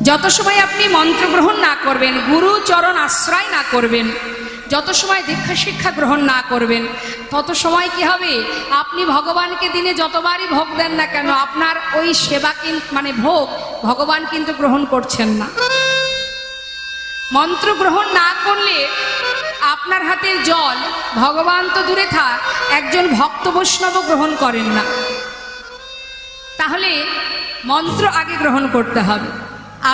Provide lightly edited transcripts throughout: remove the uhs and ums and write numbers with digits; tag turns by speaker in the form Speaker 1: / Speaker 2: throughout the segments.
Speaker 1: যত সময় আপনি মন্ত্র গ্রহণ না করবেন, গুরু চরণ আশ্রয় না করবেন, যত সময় দীক্ষা শিক্ষা গ্রহণ না করবেন, তত সময় কি হবে, আপনি ভগবানকে দিনে যতবারই ভোগ দেন না কেন, আপনার ওই সেবা মানে ভোগ ভগবান কিন্তু গ্রহণ করছেন না। মন্ত্র গ্রহণ না করলে আপনার হাতের জল ভগবান তো দূরে থাক, একজন ভক্ত বৈষ্ণব গ্রহণ করেন না। তাহলে মন্ত্র আগে গ্রহণ করতে হবে।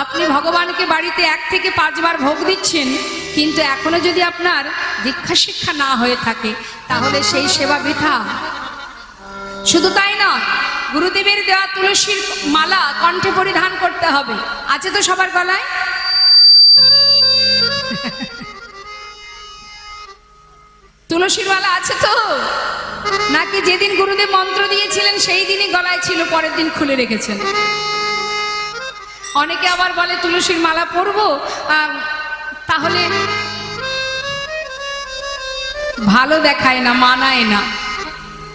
Speaker 1: আপনি ভগবানকে বাড়িতে 1 থেকে 5 বার ভোগ দিচ্ছেন, কিন্তু এখনো যদি আপনার দীক্ষা শিক্ষা না হয়ে থাকে, তাহলে সেই সেবা বৃথা। শুধু তাই নয়, গুরুদেবের দেওয়া তুলসীর মালা কণ্ঠে পরিধান করতে হবে। আছে তো সবার গলায়? তুলসীর মালা আছে তো? নাকি যেদিন গুরুদেব মন্ত্র দিয়েছিলেন সেই দিনই গলায় ছিল, পরের দিন খুলে রেখেছেন? অনেকে আবার বলে তুলসীর মালা পরবো, তাহলে ভালো দেখায় না, মানায় না।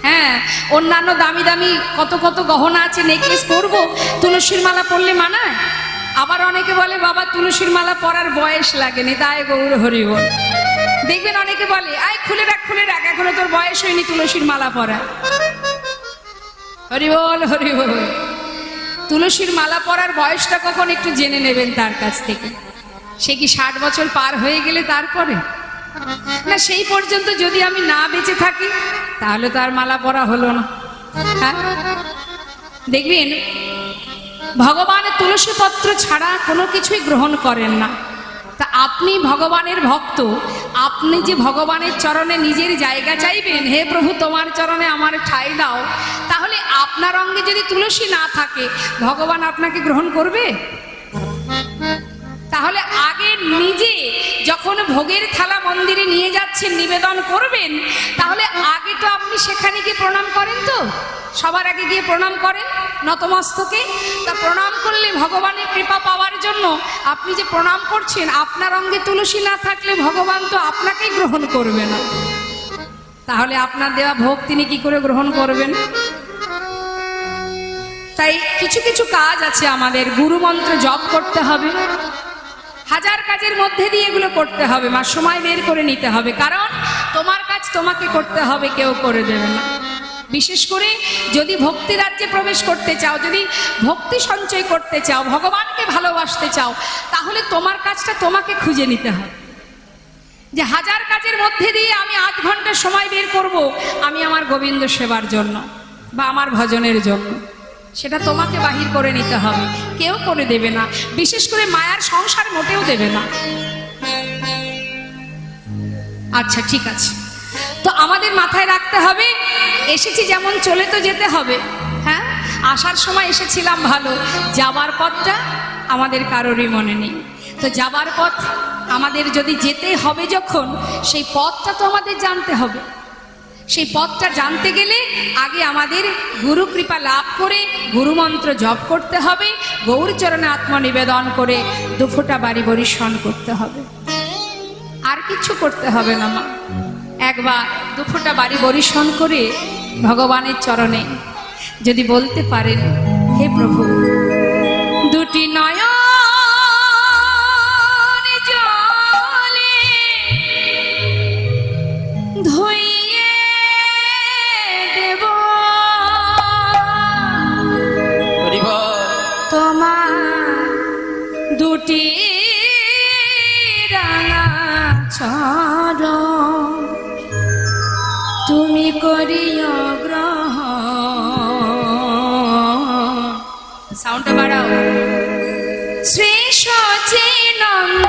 Speaker 1: হ্যাঁ, অন্যান্য দামি দামি কত কত গহনা আছে, নেকলেস পরবো, তুলসীর মালা পরলে মানায়? আবার অনেকে বলে বাবা তুলসীর মালা পরার বয়স লাগেনি, তাই গৌর হরি বল। দেখবেন অনেকে বলে আয় খুলে রাখ খুলে রাখ, এখনো তোর বয়স হয়নি তুলসীর মালা পরা। হরি বল হরি বল। তুলসীর মালা পরার বয়সটা কখন একটু জেনে নেবেন তার কাছ থেকে। সে কি 60 বছর পার হয়ে গেলে তারপরে? না, সেই পর্যন্ত যদি আমি না বেঁচে থাকি তাহলে তো আর মালা পরা হলো না। হ্যাঁ, দেখবেন ভগবানের তুলসী পত্র ছাড়া কোনো কিছুই গ্রহণ করেন না। তা আপনি ভগবানের ভক্ত, আপনি যে ভগবানের চরণে নিজের জায়গা চাইবেন, হে প্রভু তোমার চরণে আমার ঠাঁই দাও, তাহলে আপনার অঙ্গে যদি তুলসী না থাকে ভগবান আপনাকে গ্রহণ করবে? তাহলে আগে নিজে যখন ভোগের থালা মন্দিরে নিয়ে যাচ্ছেন, নিবেদন করবেন, তাহলে আগে তো আপনি সেখানে গিয়ে প্রণাম করেন। তো সবার আগে গিয়ে প্রণাম করেন নতমস্তকে। তা প্রণাম করলে ভগবানের কৃপা পাওয়ার জন্য আপনি যে প্রণাম করছেন, আপনার অঙ্গে তুলসী না থাকলে ভগবান তো আপনাকেই গ্রহণ করবে না। তাহলে আপনার দেওয়া ভোগ তিনি কি করে গ্রহণ করবেন? তাই কিছু কিছু কাজ আছে আমাদের, গুরু মন্ত্র জপ করতে হবে, হাজার কাজের মধ্যে দিয়ে এগুলো করতে হবে। মা, সময় বের করে নিতে হবে, কারণ তোমার কাজ তোমাকে করতে হবে, কেউ করে দেবে না। বিশেষ করে যদি ভক্তি রাজ্যে প্রবেশ করতে চাও, যদি ভক্তি সঞ্চয় করতে চাও, ভগবানকে ভালোবাসতে চাও, তাহলে তোমার কাজটা তোমাকে খুঁজে নিতে হবে। যে হাজার কাজের মধ্যে দিয়ে আমি 8 ঘন্টা সময় বের করব আমি আমার গোবিন্দ সেবার জন্য বা আমার ভজনের জন্য, সেটা তোমাকে বাহির করে নিতে হবে, কেউ করে দেবে না। বিশেষ করে মায়ার সংসার মোটেও দেবে না। আচ্ছা, ঠিক আছে। তো আমাদের মাথায় রাখতে হবে, এসেছি যেমন চলে তো যেতে হবে। হ্যাঁ, আসার সময় এসেছিলাম ভালো, যাবার পথটা আমাদের কারোরই মনে নেই। তো যাবার পথ আমাদের যদি যেতে হবে, যখন সেই পথটা তো আমাদের জানতে হবে। সেই পথটা জানতে গেলে আগে আমাদের গুরু কৃপা লাভ করে গুরুমন্ত্র জপ করতে হবে, গৌর চরণে আত্মনিবেদন করে 2 ফোঁটা বাড়ি বরিশন করতে হবে। আর কিছু করতে হবে না মা, একবার 2 ফোঁটা বাড়ি বরিশন করে ভগবানের চরণে যদি বলতে পারেন, হে প্রভু, 2টি নয়ন জলে ধুইয়ে দেব তোমার 2টি রাঙা চরণ, তুমি করিও গ্রহণ। সাউন্ডটা বাড়াও। শ্রী সচিনন্দ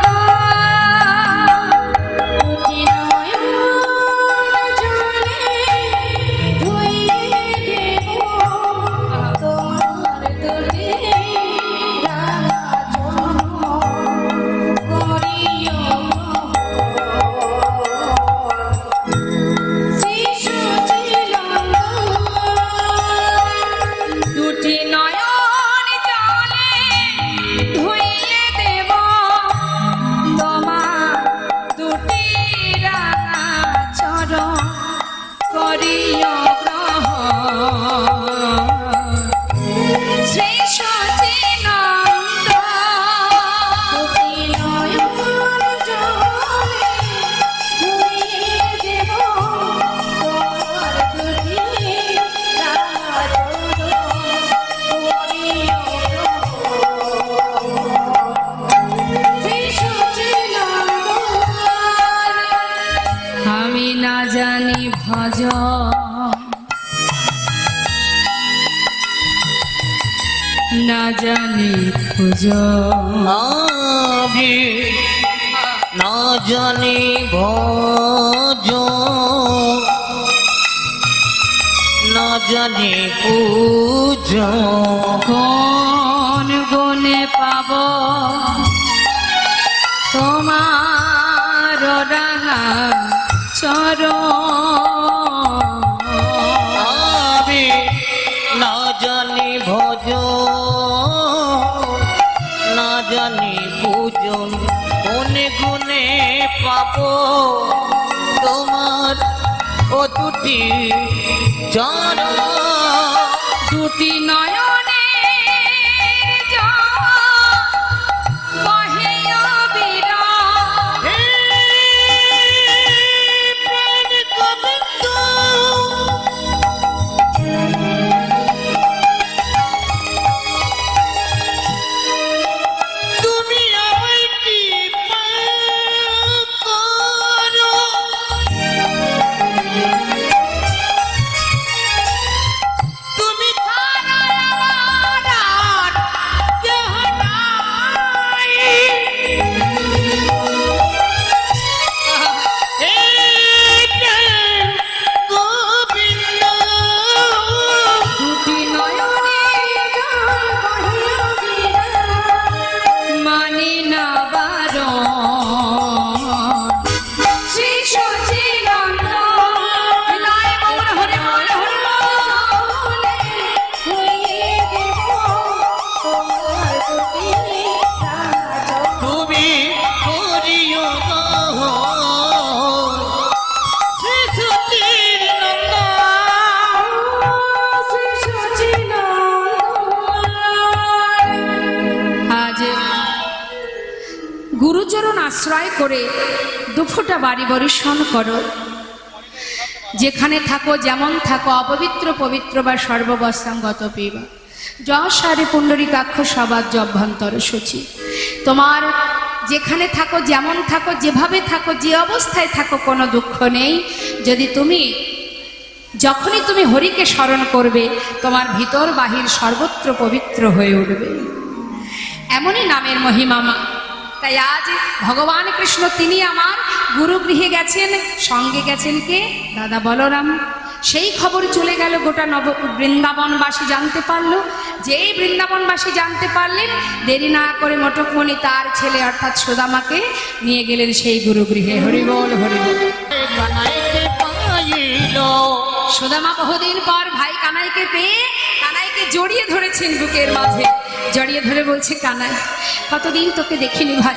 Speaker 1: জানি পুজো
Speaker 2: আমি না জানি ভজ না জানি পুজো
Speaker 1: কোন গুণে পাব তোমার রাঙা চরণ
Speaker 2: আমি না জানি ভজ না জানি পূজন কোন গুণে পাব তোমার ও দুটি চরণ
Speaker 1: দুটি নয়নে বহিয়া বিরাম
Speaker 2: হে প্রাণ গোবিন্দ তুমি আমায় কৃপা করো তুমি ছাড়া আমার আর কেহ নাই। হে প্রাণ গোবিন্দ
Speaker 1: দুটি নয়নে বহিয়া বিরাম মানে না বারণ শ্রী সচিদানন্দ বিদায় গৌর হরে বল হরে বল হইয়ে দেব তোমার দুটি রাজ
Speaker 2: তুমি করিও শিশুটির নন্দন
Speaker 1: আজ গুরুচরণ আশ্রয় করে দুফোঁটা বাড়ি বরিশন করো যেখানে থাকো যেমন থাকো অপবিত্র পবিত্র বা সর্ববস্থাঙ্গত পিবা যশারে পুণ্ডরীকাক্ষ সবাজ্য অভ্যন্তর সূচি তোমার যেখানে থাকো যেমন থাকো যেভাবে থাকো যে অবস্থায় থাকো কোনো দুঃখ নেই যদি তুমি যখনই তুমি হরিকে স্মরণ করবে তোমার ভিতর বাহির সর্বত্র পবিত্র হয়ে উঠবে এমনই নামের মহিমামা তাই আজ ভগবান কৃষ্ণ তিনি আমার গুরুগৃহে গেছেন সঙ্গে গেছেন কে দাদা বলরাম সেই খবর চলে গেল গোটা বৃন্দাবনবাসী জানতে পারলো যেই বৃন্দাবনবাসী জানতে পারলেন দেরি না করে মটকমণি তার ছেলে অর্থাৎ সুদামাকে নিয়ে গেলেন সেই গুরুগৃহে হরিবল হরিবল
Speaker 2: কানাইতে পাইল
Speaker 1: সুদামা বহুদিন পর ভাই কানাইকে পেয়ে কানাইকে জড়িয়ে ধরেছেন বুকের মাঝে জড়িয়ে ধরে বলছে কানাই কতদিন তোকে দেখিনি ভাই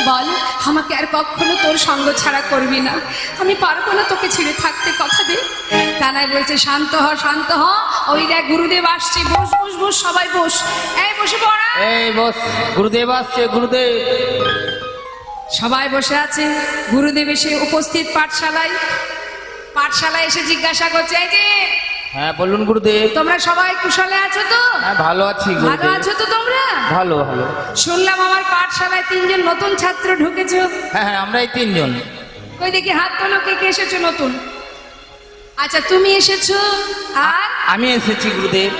Speaker 1: বল আমাকে আর কখনো তোর সঙ্গ ছাড়া করবি না আমি পারবো না তোকে ছেড়ে থাকতে কথা দে কানাই বলছে শান্ত হ ওই দেখ গুরুদেব আসছে বস বস বস সবাই বস এই বসে পড়া
Speaker 2: এই বস গুরুদেব আসছে গুরুদেব
Speaker 1: সবাই বসে আছে গুরুদেব এসে উপস্থিত পাঠশালায় এসে জিজ্ঞাসা করছে এই যে
Speaker 2: হ্যাঁ বলুন গুরুদেব
Speaker 1: তোমরা সবাই কুশলে আছো তো
Speaker 2: হ্যাঁ ভালো আছি
Speaker 1: ভালো
Speaker 2: গুরুদেব
Speaker 1: আছো তো তোমরা
Speaker 2: ভালো ভালো
Speaker 1: শুনলাম আমার পাঠশালায় 3 জন নতুন ছাত্র ঢুকেছো
Speaker 2: হ্যাঁ হ্যাঁ আমরা এই 3 জন
Speaker 1: কই দেখি হাত তোলো কে কে এসেছো নতুন আচ্ছা তুমি এসেছো আর
Speaker 2: আমি এসেছি গুরুদেব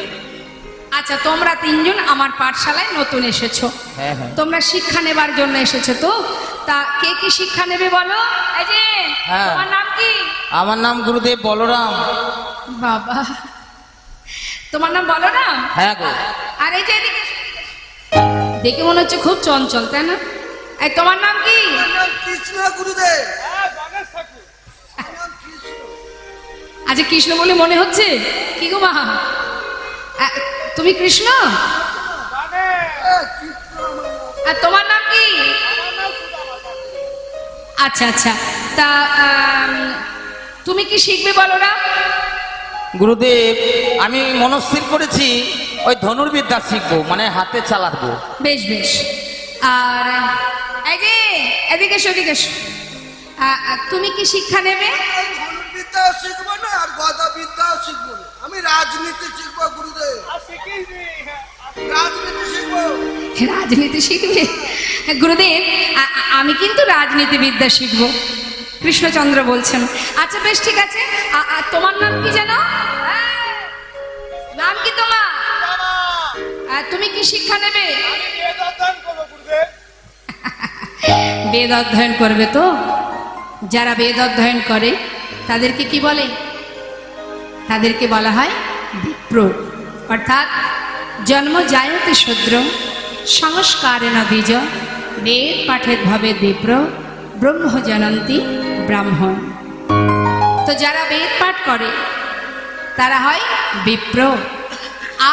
Speaker 1: আচ্ছা তোমরা 3 জন আমার পাঠশালায় নতুন এসেছো
Speaker 2: হ্যাঁ হ্যাঁ
Speaker 1: তোমরা শিক্ষা নেবার জন্য এসেছো তো তা কে কি শিক্ষা নেবে বলো এই যে
Speaker 2: হ্যাঁ।
Speaker 1: তোমার নাম কি
Speaker 2: আমার নাম গুরুদেব বলরাম
Speaker 1: বাবা তোমার নাম বলরাম
Speaker 2: হ্যাঁ গো
Speaker 1: আর এই যে এদিকে দেখে মনে হচ্ছে খুব চঞ্চল তাই না এই তোমার নাম কি
Speaker 3: কৃষ্ণ গুরুদেব
Speaker 1: আচ্ছা কৃষ্ণ বলে মনে হচ্ছে কি গো মা তুমি কৃষ্ণ আর তোমার নাম কি আচ্ছা আচ্ছা তা তুমি কি শিখবে বলো না
Speaker 2: গুরুদেব আমি মনস্থির করেছি ওই ধনুর্বিদ্যা শিখবো মানে হাতে চালাবো
Speaker 1: বেশ বেশ আর এই যে এদিকে এসো এদিকে এসো তুমি কি শিক্ষা নেবে
Speaker 3: ধনুর্বিদ্যা শিখবো না আর গদা বিদ্যা শিখবো না আমি রাজনীতি শিখবো গুরুদেব রাজনীতি শিখবো
Speaker 1: রাজনীতি শিখবে গুরুদেব আমি কিন্তু রাজনীতিবিদ্যা শিখবো কৃষ্ণচন্দ্র বলছেন আচ্ছা বেশ ঠিক আছে তোমার নাম কি যেন নাম কি তোমার আর তুমি কি শিক্ষা নেবে?
Speaker 3: আমি বেদ অধ্যয়ন করবো গুরুদেব।
Speaker 1: বেদ অধ্যয়ন করবে তো? যারা বেদ অধ্যয়ন করে তাদেরকে কি বলে? তাদেরকে বলা হয় বিপ্র। অর্থাৎ জন্ম জায়তে শূদ্র সংস্কারেণ দ্বিজ বেদ পাঠের ভাবে বিপ্র ব্রহ্ম জানন্তি ব্রাহ্মণ। তো যারা বেদ পাঠ করে তারা হয় বিপ্র,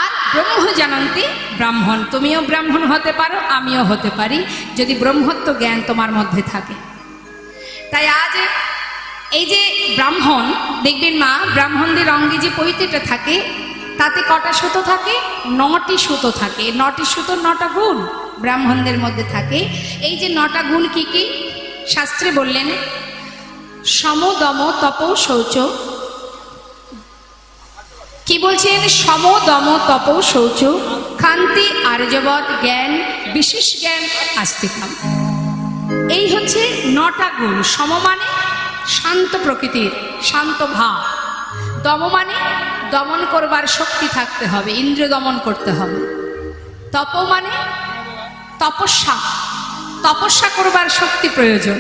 Speaker 1: আর ব্রহ্ম জানন্তি ব্রাহ্মণ। তুমিও ব্রাহ্মণ হতে পারো, আমিও হতে পারি, যদি ব্রহ্মত্ব জ্ঞান তোমার মধ্যে থাকে। তাই আজ এই যে ব্রাহ্মণ, দেখবেন মা, ব্রাহ্মণদের অঙ্গে যে পৈতেটা থাকে তাতে কটা সুতো থাকে? 9টি সুতো থাকে। 9টি সুতো 9টা গুণ ব্রাহ্মণদের মধ্যে থাকে। এই যে 9টা গুণ কি কি? শাস্ত্রে বললেন সম দম তপ শৌচ। কি বলছেন? সম দম তপ শৌচ ক্ষান্তি আর্যবৎ জ্ঞান বিশেষ জ্ঞান আস্তিকাম। এই হচ্ছে 9টা গুণ। সম মানে শান্ত প্রকৃতির, শান্ত ভাব। দম মানে দমন করবার শক্তি থাকতে হবে, ইন্দ্রিয় দমন করতে হবে। তপ মানে তপস্যা, তপস্যা করবার শক্তি প্রয়োজন।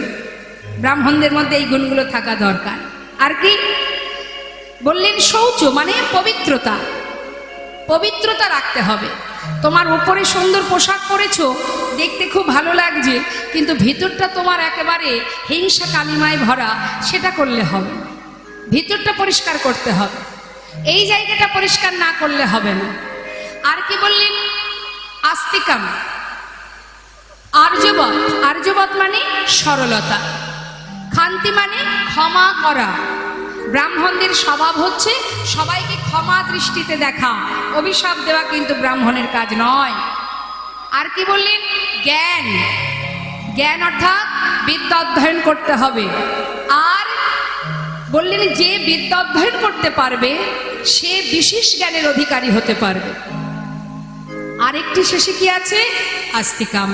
Speaker 1: ব্রাহ্মণদের মধ্যে এই গুণগুলো থাকা দরকার। আর কি বললেন? শৌচ মানে পবিত্রতা, পবিত্রতা রাখতে হবে। তোমার উপরে সুন্দর পোশাক পরেছো, দেখতে খুব ভালো লাগছে, কিন্তু ভিতরটা তোমার একেবারে হিংসা কালিমায় ভরা, সেটা করলে হবে। ভিতরটা পরিষ্কার করতে হবে, এই জায়গাটা পরিষ্কার না করলে হবে না। আর কি বললেন? আস্তিকাম, আর্যবৎ। আর্যবৎ মানে সরলতা। ক্ষান্তি মানে ক্ষমা করা। ব্রাহ্মণদের স্বভাব হচ্ছে সবাইকে ক্ষমা দৃষ্টিতে দেখা, অভিশাপ দেওয়া কিন্তু ব্রাহ্মণের কাজ নয়। আর কি বললেন? জ্ঞান। জ্ঞান অর্থাৎ বিদ্যা অধ্যয়ন করতে হবে। আর বললেন যে বিদ্যা অধ্যয়ন করতে পারবে সে বিশেষ জ্ঞানের অধিকারী হতে পারবে। আরেকটি শেষে কি আছে? আস্তিকাম,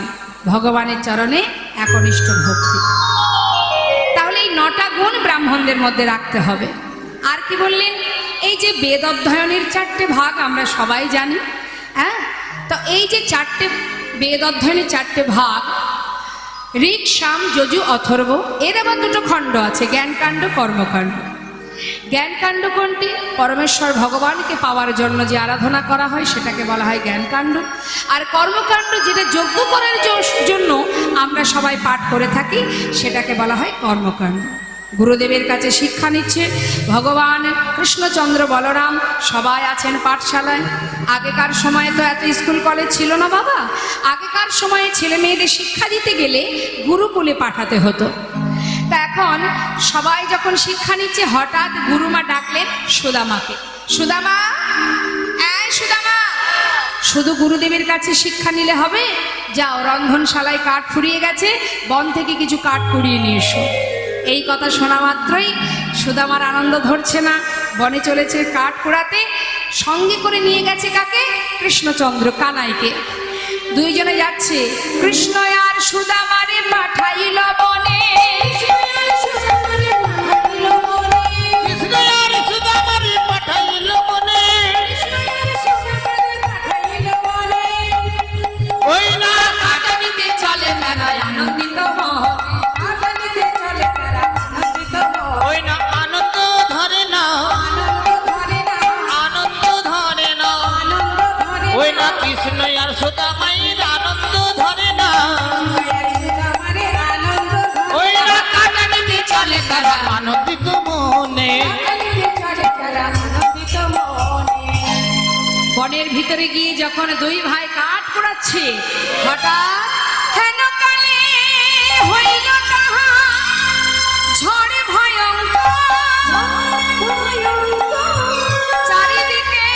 Speaker 1: ভগবানের চরণে একনিষ্ঠ ভক্তি। তাহলে এই 9টা গুণ ব্রাহ্মণদের মধ্যে রাখতে হবে। আর কি বললেন? এই যে বেদ অধ্যয়নের 4টে ভাগ আমরা সবাই জানি, হ্যাঁ? তো এই যে 4টে বেদ অধ্যয়নের 4টে ভাগ, ঋক সাম যজু অথর্ব, এর আবার 2টো খণ্ড আছে, জ্ঞানকাণ্ড কর্মকাণ্ড। জ্ঞানকাণ্ড কোনটি? পরমেশ্বর ভগবানকে পাওয়ার জন্য যে আরাধনা করা হয় সেটাকে বলা হয় জ্ঞানকাণ্ড। আর কর্মকাণ্ড যেটা যজ্ঞ করার জন্য আমরা সবাই পাঠ করে থাকি সেটাকে বলা হয় কর্মকাণ্ড। গুরুদেবের কাছে শিক্ষা নিচ্ছে ভগবান কৃষ্ণচন্দ্র বলরাম, সবাই আছেন পাঠশালায়। আগেকার সময়ে তো এত স্কুল কলেজ ছিল না বাবা। আগেকার সময়ে ছেলে মেয়েদের শিক্ষা দিতে গেলে গুরুকুলে পাঠাতে হতো। তা এখন সবাই যখন শিক্ষা নিচ্ছে, হঠাৎ গুরুমা ডাকলেন সুদামাকে। সুদামা, এই সুদামা, শুধু গুরুদেবের কাছে শিক্ষা নিলে হবে? যাও, রন্ধনশালায় কাঠ ফুরিয়ে গেছে, বন থেকে কিছু কাঠ কুড়িয়ে নিয়ে এসো। এই কথা শোনা মাত্রই সুদামার আনন্দ ধরছে না, বনে চলেছে কাঠ কুড়াতে। সঙ্গে করে নিয়ে গেছে কাকে? কৃষ্ণচন্দ্র, কানাইকে। দুইজনে যাচ্ছে। কৃষ্ণ আর সুদামারে পাঠাইল বনে,
Speaker 2: ওই না
Speaker 1: কাটানিতে চলে মেলায় আনন্দিত মন।
Speaker 2: ওই না আনন্দ ধরে না, আনন্দ ধরে না। ওই না কৃষ্ণ আর সুদামাইয়ের আনন্দ ধরে না। ওই না কাটানিতে চলে তারা আনন্দিত মনে।
Speaker 1: বনের ভিতরে গিয়ে যখন দুই ভাই কাঠ কুড়াচ্ছে, হঠাৎ হেন কালে হইল তাহা ঝড় ভয়ঙ্কর। চারিদিকে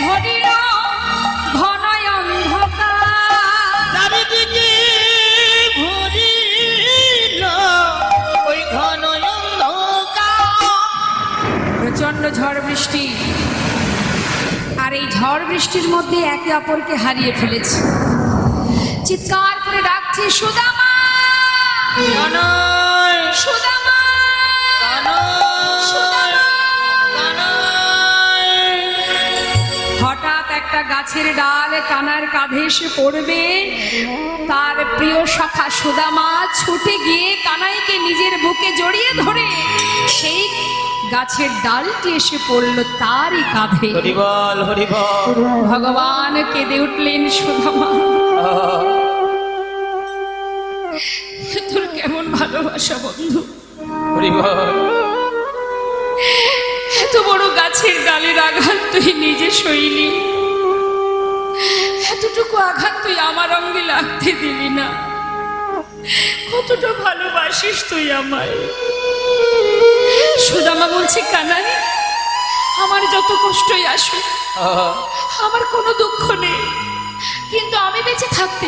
Speaker 1: ভরিল ঘন অন্ধকার।
Speaker 2: চারিদিকে ভরিল ওই ঘন অন্ধকার।
Speaker 1: প্রচন্ড ঝড় বৃষ্টি। আর এই ঝড় বৃষ্টির মধ্যে একে অপরকে হারিয়ে ফেলেছে। চিৎকার করে ডাকছে সুদামা,
Speaker 2: কানাই,
Speaker 1: সুদামা,
Speaker 2: কানাই,
Speaker 1: সুদামা।
Speaker 2: কানাই।
Speaker 1: হঠাৎ একটা একটা গাছের ডাল কানার কাঁধে এসে পড়বে, তার প্রিয় সখা সুদামা ছুটে গিয়ে কানাইকে নিজের বুকে জড়িয়ে ধরে সেই গাছের ডালটি এসে পড়ল তারই কাঁধে।
Speaker 2: হরিবল হরিবল।
Speaker 1: ভগবান কেঁদে উঠলেন, সুদামা তোর কেমন ভালোবাসা বন্ধু,
Speaker 2: হরিবল।
Speaker 1: এত বড় গাছের ডালের আঘাত তুই নিজে সইলি, এতটুকু আঘাত তুই আমার অঙ্গে লাগতে দিলি না। কতটা ভালোবাসিস তুই আমায়। সুদামা বলছে, কানাই আমার যত কষ্টই আসুক, আমার কোনো দুঃখ নেই, কিন্তু আমি বেঁচে থাকতে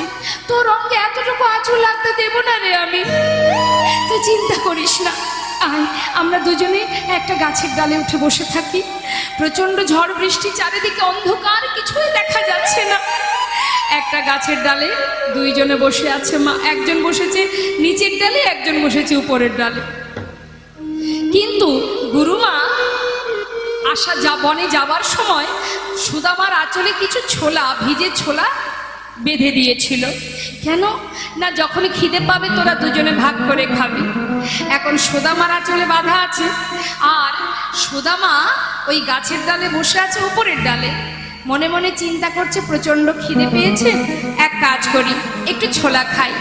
Speaker 1: তোর অঙ্গে এতটুকু আঁচল লাগতে দেব না রে আমি। তুই চিন্তা করিস না, আয় আমরা দুজনে একটা গাছের ডালে উঠে বসে থাকি। প্রচন্ড ঝড় বৃষ্টি, চারিদিকে অন্ধকার, কিছুই দেখা যাচ্ছে না। একটা গাছের ডালে দুইজনে বসে আছে মা, একজন বসেছে নিচের ডালে, একজন বসেছে উপরের ডালে। কিন্তু গুরুমা বনে যাবার সময় সুদামার আঁচলে কিছু ছোলা, ভিজে ছোলা বেঁধে দিয়েছিল। কেন না, যখন খিদে পাবে তোরা দুজনে ভাগ করে খাবি। এখন সুদামার আঁচলে বাঁধা আছে, আর সুদামা ওই গাছের ডালে বসে আছে উপরের ডালে। মনে মনে চিন্তা করছে, প্রচন্ড খিদে পেয়েছে, এক কাজ করি একটু ছোলা খাই।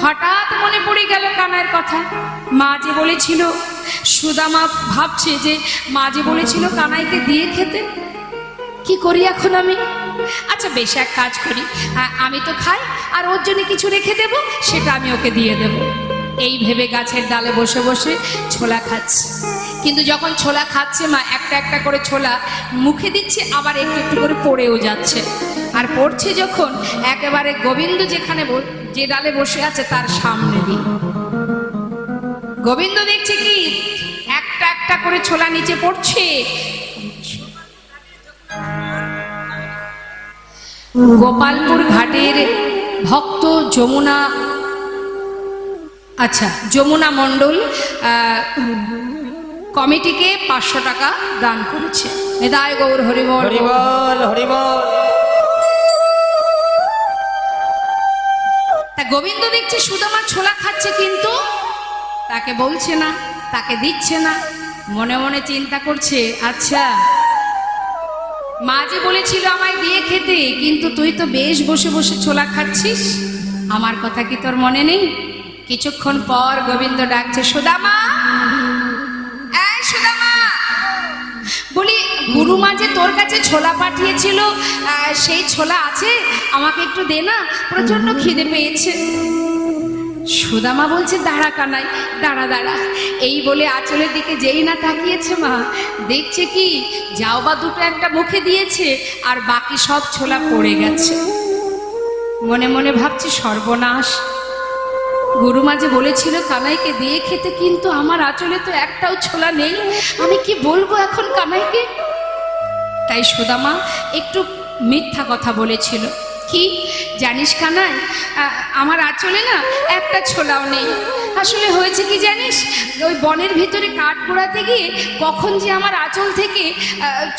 Speaker 1: হঠাৎ মনে পড়ে গেল কানাইয়ের কথা। মা যে বলেছিল, সুদামা ভাবছে যে মা যে বলেছিল কানাইকে দিয়ে খেতে, কি করি এখন আমি? আচ্ছা বেশ, এক কাজ করি, আমি তো খাই, আর ওর জন্য কিছু রেখে দেব, সেটা আমি ওকে দিয়ে দেব। এই ভেবে গাছের ডালে বসে বসে ছোলা খাচ্ছে। কিন্তু যখন ছোলা খাচ্ছে, মা একটা একটা করে ছোলা মুখে দিচ্ছে, আবার একটু একটু করে পড়েও যাচ্ছে। আর পড়ছে যখন, একেবারে গোবিন্দ যেখানে যে ডালে বসে আছে তার সামনে দিয়ে গোবিন্দ দেখছে কি একটা একটা করে ছোলা নিচে পড়ছে। গোপালপুর ঘাটের ভক্ত যমুনা, আচ্ছা যমুনা মণ্ডল কমিটিকে 500 টাকা দান করেছে। নিতাই গৌর হরিবল
Speaker 2: হরিবল হরিবল।
Speaker 1: তা গোবিন্দ দেখছে সুদামা ছোলা খাচ্ছে, কিন্তু তাকে বলছে না, তাকে দিচ্ছে না। মনে মনে চিন্তা করছে, আচ্ছা মা যে বলেছিল আমায় দিয়ে খেতে, কিন্তু তুই তো বেশ বসে বসে ছোলা খাচ্ছিস, আমার কথা কি তোর মনে নেই? কিছুক্ষণ পর গোবিন্দ ডাকছে, সুদামা, এই সুদামা, বলি গুরুমা যে তোর কাছে ছোলা পাঠিয়েছিল, সেই ছোলা আছে, আমাকে একটু দে না, প্রচন্ড খিদে পেয়েছে। সুদামা বলছে, দাঁড়া কানাই, দাঁড়া দাঁড়া। এই বলে আঁচলের দিকে যেই না তাকিয়েছে, মা দেখছে কি যাও বা দুটো একটা মুখে দিয়েছে, আর বাকি সব ছোলা পড়ে গেছে। মনে মনে ভাবছি, সর্বনাশ, গুরুমা যে বলেছিল কানাইকে দিয়ে খেতে, কিন্তু আমার আঁচলে তো একটাও ছোলা নেই, আমি কি বলবো এখন কানাইকে? তাই সুদামা একটু মিথ্যা কথা বলেছিল। কি জানিস কানাই, আমার আঁচলে না একটা ছোলাও নেই। আসলে হয়েছে কি জানিস, ওই বনের ভিতরে কাঠ পোড়াতে গিয়ে কখন যে আমার আঁচল থেকে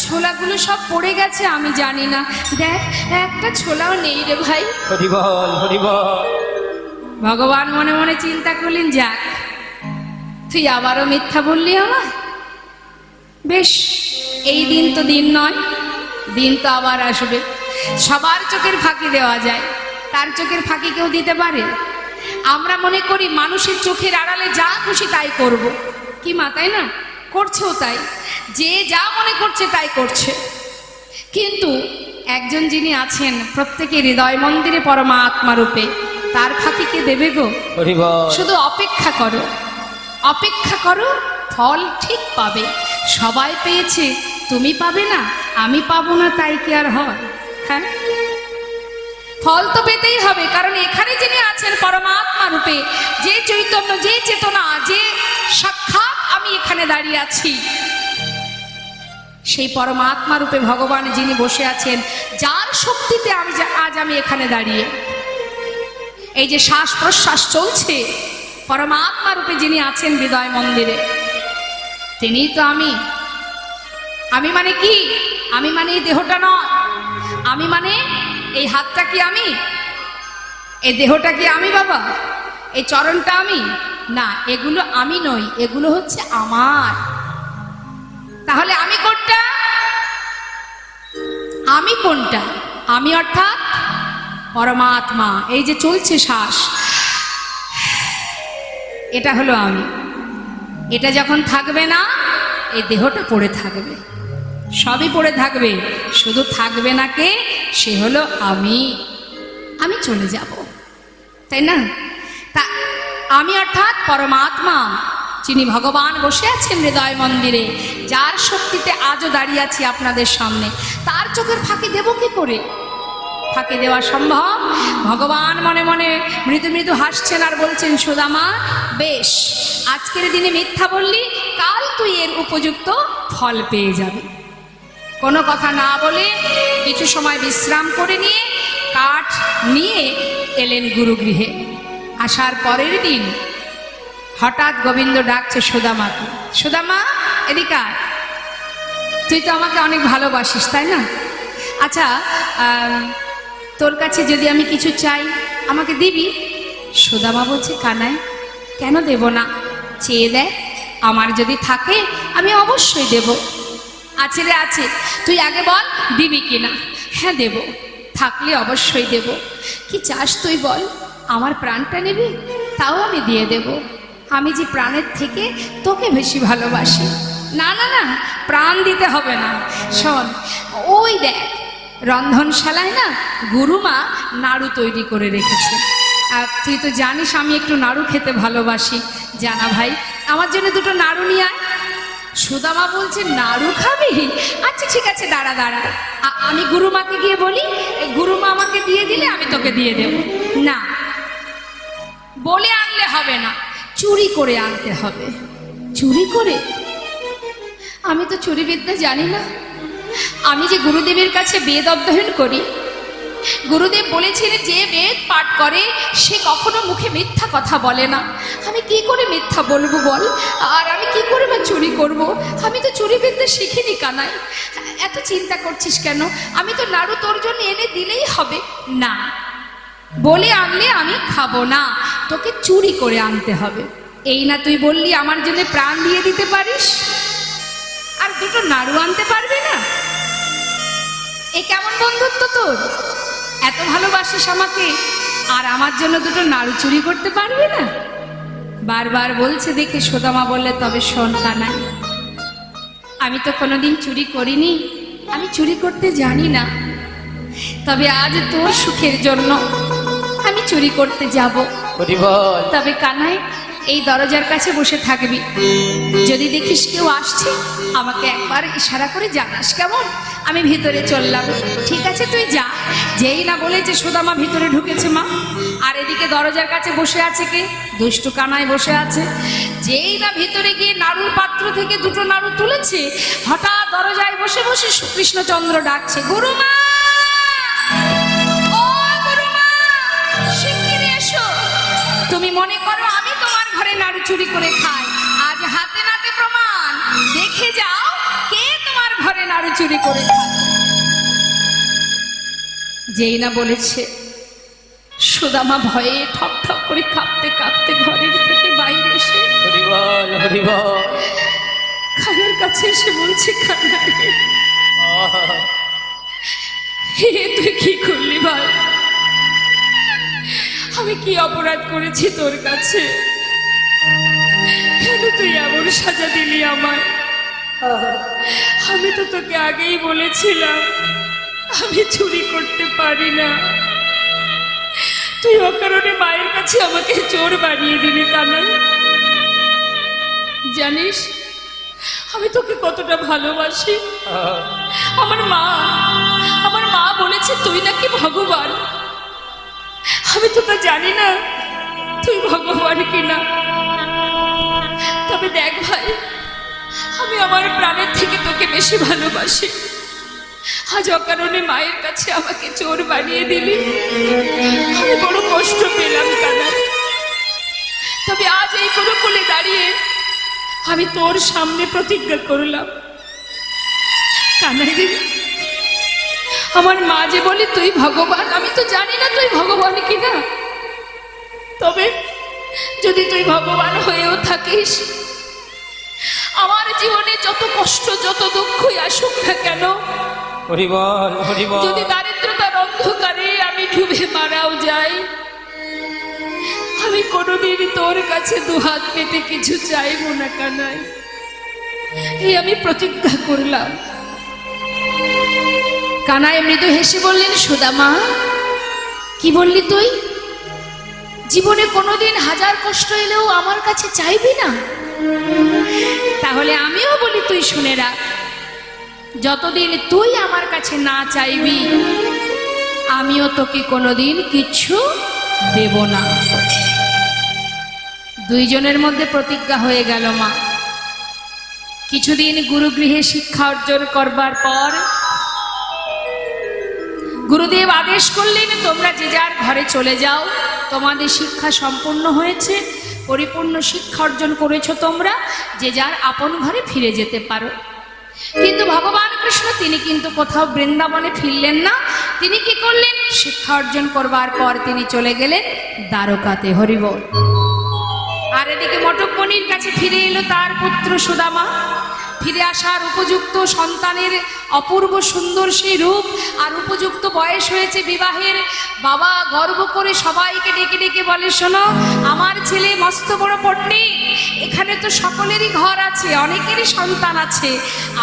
Speaker 1: ছোলাগুলো সব পড়ে গেছে আমি জানি না। দেখ একটা ছোলাও নেই রে ভাই।
Speaker 2: হরিবল হরিবল।
Speaker 1: ভগবান মনে মনে চিন্তা করলেন, যাক তুই আবারও মিথ্যা বললি আমার। বেশ, এই দিন তো দিন নয়, দিন তো আবার আসবে। সবার চোখের ফাঁকি দেওয়া যায়, তার চোখের ফাঁকি কেউ দিতে পারে? আমরা মনে করি মানুষের চোখের আড়ালে যা খুশি তাই করব, কি মা, তাই না? করছেও তাই, যে যা মনে করছে তাই করছে। কিন্তু একজন যিনি আছেন প্রত্যেকের হৃদয় মন্দিরে পরমাত্মা রূপে, তার ফাঁকি কে দেবে গো? শুধু অপেক্ষা করো, অপেক্ষা করো, ফল ঠিক পাবে। সবাই পেয়েছে, তুমি পাবে না, আমি পাবো না, তাই কি আর হয়? হ্যাঁ, ফল তো পেতেই হবে, কারণ এখানে যিনি আছেন পরমাত্মা রূপে, যে চৈতন্য, যে চেতনা, যে সাক্ষাৎ আমি এখানে দাঁড়িয়ে আছি, সেই পরমাত্মা রূপে ভগবান যিনি বসে আছেন, যার শক্তিতে আজ আমি এখানে দাঁড়িয়ে, এই যে শ্বাস প্রশ্বাস চলছে, পরমাত্মা রূপে যিনি আছেন হৃদয় মন্দিরে, তিনিই তো আমি। আমি মানে কি? আমি মানে এই দেহটা নয়, আমি মানে এই হাতটা কি আমি, এই দেহটা কি আমি বাবা, এই চরণটা আমি না, এগুলো আমি নই, এগুলো হচ্ছে আমার। তাহলে আমি কোনটা? আমি কোনটা? আমি অর্থাৎ পরমাত্মা। এই যে চলছে শ্বাস, এটা হলো আমি। এটা যখন থাকবে না, এই দেহটা পড়ে থাকবে, সবই পড়ে থাকবে, শুধু থাকবে না কে? সে হলো আমি। আমি চলে যাব, তাই না? তা আমি অর্থাৎ পরমাত্মা, যিনি ভগবান বসে আছেন হৃদয় মন্দিরে, যার শক্তিতে আজও দাঁড়িয়ে আছি আপনাদের সামনে, তার চোখের ফাঁকি দেব কি করে? ফাঁকি দেওয়া সম্ভব? ভগবান মনে মনে মৃদু মৃদু হাসছেন আর বলছেন, সুদামা বেশ, আজকের দিনে মিথ্যা বললি, কাল তুই এর উপযুক্ত ফল পেয়ে যাবি। কোনো কথা না বলে কিছু সময় বিশ্রাম করে নিয়ে কাঠ নিয়ে এলেন গুরুগৃহে। আসার পরের দিন হঠাৎ গোবিন্দ ডাকছে সুদামাকে, সুদামা এদিকে আয়, তুই তো আমাকে অনেক ভালোবাসিস তাই না? আচ্ছা, তোর কাছে যদি আমি কিছু চাই আমাকে দিবি? সুদামা বলছে, কানাই কেন দেব না, চেয়ে দেখ, আমার যদি থাকে আমি অবশ্যই দেব। আছে রে আছে, তুই আগে বল দিবি কিনা। হ্যাঁ দেব, থাকলে অবশ্যই দেব। কি চাস তুই বল, আমার প্রাণটা নিবি? তাও আমি দিয়ে দেব, আমি যে প্রাণের থেকে তোকে বেশি ভালোবাসি। না না না, প্রাণ দিতে হবে না, শোন ওই দেখ রন্ধনশালায় না গুরুমা নাড়ু তৈরি করে রেখেছে, আর তুই তো জানিস আমি একটু নাড়ু খেতে ভালোবাসি, জানা ভাই আমার জন্য দুটো নাড়ু নিয়ে আয়। সুদামা বলছে, নাড়ু খাবি? আচ্ছা ঠিক আছে, দাঁড়া দাঁড়া, আমি গুরুমাকে গিয়ে বলি, গুরুমা আমাকে দিয়ে দিলে আমি তোকে দিয়ে দেব। না, বলে আনলে হবে না, চুরি করে আনতে হবে। চুরি করে? আমি তো চুরি বিদ্যা জানি না। আমি যে গুরুদেবের কাছে বেদ অধ্যয়ন করি, গুরুদেব বলেছিলেন যে বেদ পাঠ করে সে কখনো মুখে মিথ্যা কথা বলে না। আমি কি করে মিথ্যা বলবো বল, আর আমি কি করে বা চুরি করব? আমি তো চুরি বিদ্যা শিখিনি কানাই। এত চিন্তা করছিস কেন? আমি তো নাড়ু তোর জন্য এনে দিলেই হবে। না, বলে আনলে আমি খাবো না, তোকে চুরি করে আনতে হবে। এই না তুই বললি আমার জন্য প্রাণ দিয়ে দিতে পারিস, আর দুটো নাড়ু আনতে পারবি না? এ কেমন বন্ধুত্ব তোর? এত ভালোবাসিস আমাকে, আর আমার জন্য দুটো নাড়ু চুরি করতে পারবি না? বারবার বলছে দেখে সুদামা বললে, তবে শোন কানাই, আমি তো কোনোদিন চুরি করিনি, আমি চুরি করতে জানি না, তবে আজ তোর সুখের জন্য আমি চুরি করতে যাব। তবে কানাই এই দরজার কাছে বসে থাকবি, যদি দেখিস কেউ আসছে আমাকে একবার ইশারা করে জানাস, কেমন? আমি ভিতরে চললাম। ঠিক আছে তুই যা। যেই না বলেছে সুদামা ভিতরে ঢুকেছে মা, আর এদিকে দরজার কাছে বসে আছে কে? দুষ্টু কানাই বসে আছে। যেই না ভিতরে গিয়ে নাড়ুর পাত্র থেকে দুটো নাড়ু তুলেছে, হঠাৎ দরজায় বসে বসে কৃষ্ণচন্দ্র ডাকছে, গুরুমা, ও গুরুমা, শিগগিরি এসো। তুমি মনে করো আমি তোমার ঘরে নাড়ু চুরি করে খাই, আজ হাতে নাতে প্রমাণ, দেখে যাও কে তোমার ঘরে নাড়ু চুরি করে খায়। যেই না বলেছে, সুদামা ভয়ে ঠক ঠক করে কাঁপতে কাঁপতে ঘরের থেকে বাইরে এসে খানের কাছে এসে বলছে, খানাই তুই কি করলি ভাই? আমি কি অপরাধ করেছি তোর কাছে? কেন তুই এমন সাজা দিলি আমায়? আমি তো তোকে আগেই বলেছিলাম আমি চুরি করতে পারি না, তুই অকারণে মায়ের কাছে আমাকে চোর বানিয়ে দিলি কানাই। জানিস আমি তোকে কতটা ভালোবাসি। আমার মা বলেছে তুই নাকি ভগবান। আমি তো তা জানি না তুই ভগবান কিনা। তবে দেখ ভাই, আমি আমার প্রাণের থেকে তোকে বেশি ভালোবাসি। আজ অকারণে মায়ের কাছে আমাকে চোর বানিয়ে দিলি, আমি বড় কষ্ট পেলাম কানাই। তবে আজ এই গুরুকুলে দাঁড়িয়ে আমি তোর সামনে প্রতিজ্ঞা করলাম, কানাই আমার মা যে বলে তুই ভগবান, আমি তো জানি না তুই ভগবান কিনা, তবে যদি তুই ভগবান হয়েও থাকিস, আমার জীবনে যত কষ্ট যত দুঃখই আসুক না কেন,
Speaker 2: হরি বল হরি বল।
Speaker 1: যদি দারিদ্রতার অন্ধকারে আমি ডুবে মারাও যাই, আমি কোনোদিন তোর কাছে দুহাত পেতে কিছু চাইবো না কানাই, এই আমি প্রতিজ্ঞা করলাম। কানাই মৃদু হেসে বললেন, সুদামা কি বললি তুই? জীবনে কোনোদিন হাজার কষ্ট এলেও আমার কাছে চাইবি না? তাহলে আমিও বলি তুই শুনে রাখ, যতদিন তুই আমার কাছে না চাইবি আমিও তোকে কোনোদিন কিচ্ছু দেব না। দুইজনের মধ্যে প্রতিজ্ঞা হয়ে গেল। মা কিছুদিন গুরুগৃহে শিক্ষা অর্জন করবার পর গুরুদেব আদেশ করলেন, তোমরা যে যার ঘরে চলে যাও, তোমাদের শিক্ষা সম্পূর্ণ হয়েছে, পরিপূর্ণ শিক্ষা অর্জন করেছো, তোমরা যে যার আপন ঘরে ফিরে যেতে পারো। কিন্তু ভগবান কৃষ্ণ তিনি কিন্তু কোথাও বৃন্দাবনে ফিরলেন না। তিনি কি করলেন? শিক্ষা অর্জন করবার পর তিনি চলে গেলেন দ্বারকাতে। হরিবল। আর এদিকে মটকমণির কাছে ফিরে এলো তার পুত্র সুদামা। ফিরে আসার উপযুক্ত সন্তানের অপূর্ব সুন্দর সেই রূপ, আর উপযুক্ত বয়স হয়েছে বিবাহের। বাবা গর্ব করে সবাইকে ডেকে ডেকে বলে, শোনো, আমার ছেলে মস্ত বড় পণ্ডিত, এখানে তো সকলেরই ঘর আছে, অনেকেরই সন্তান আছে,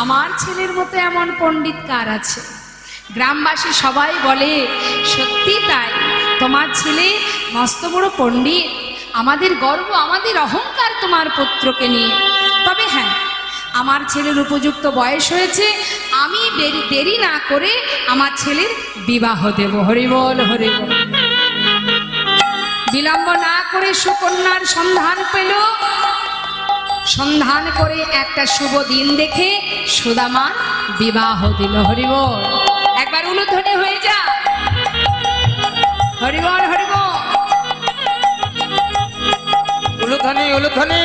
Speaker 1: আমার ছেলের মতো এমন পণ্ডিত কার আছে? গ্রামবাসী সবাই বলে, সত্যি তাই, তোমার ছেলে মস্ত বড় পণ্ডিত, আমাদের গর্ব, আমাদের অহংকার তোমার পুত্রকে নিয়ে। তবে হ্যাঁ, আমার ছেলের উপযুক্ত বয়স হয়েছে, আমি দেরি না করে আমার ছেলের বিবাহ দেব। হরিবল হরিবল। বিলম্ব না করে সুকন্যার সন্ধান পেল। সন্ধান করে একটা শুভ দিন দেখে সুদামার বিবাহ দিল। হরিবল। একবার উলুধ্বনি হয়ে যা। হরিবল হরিবল।
Speaker 2: উলুধ্বনি উলুধ্বনি।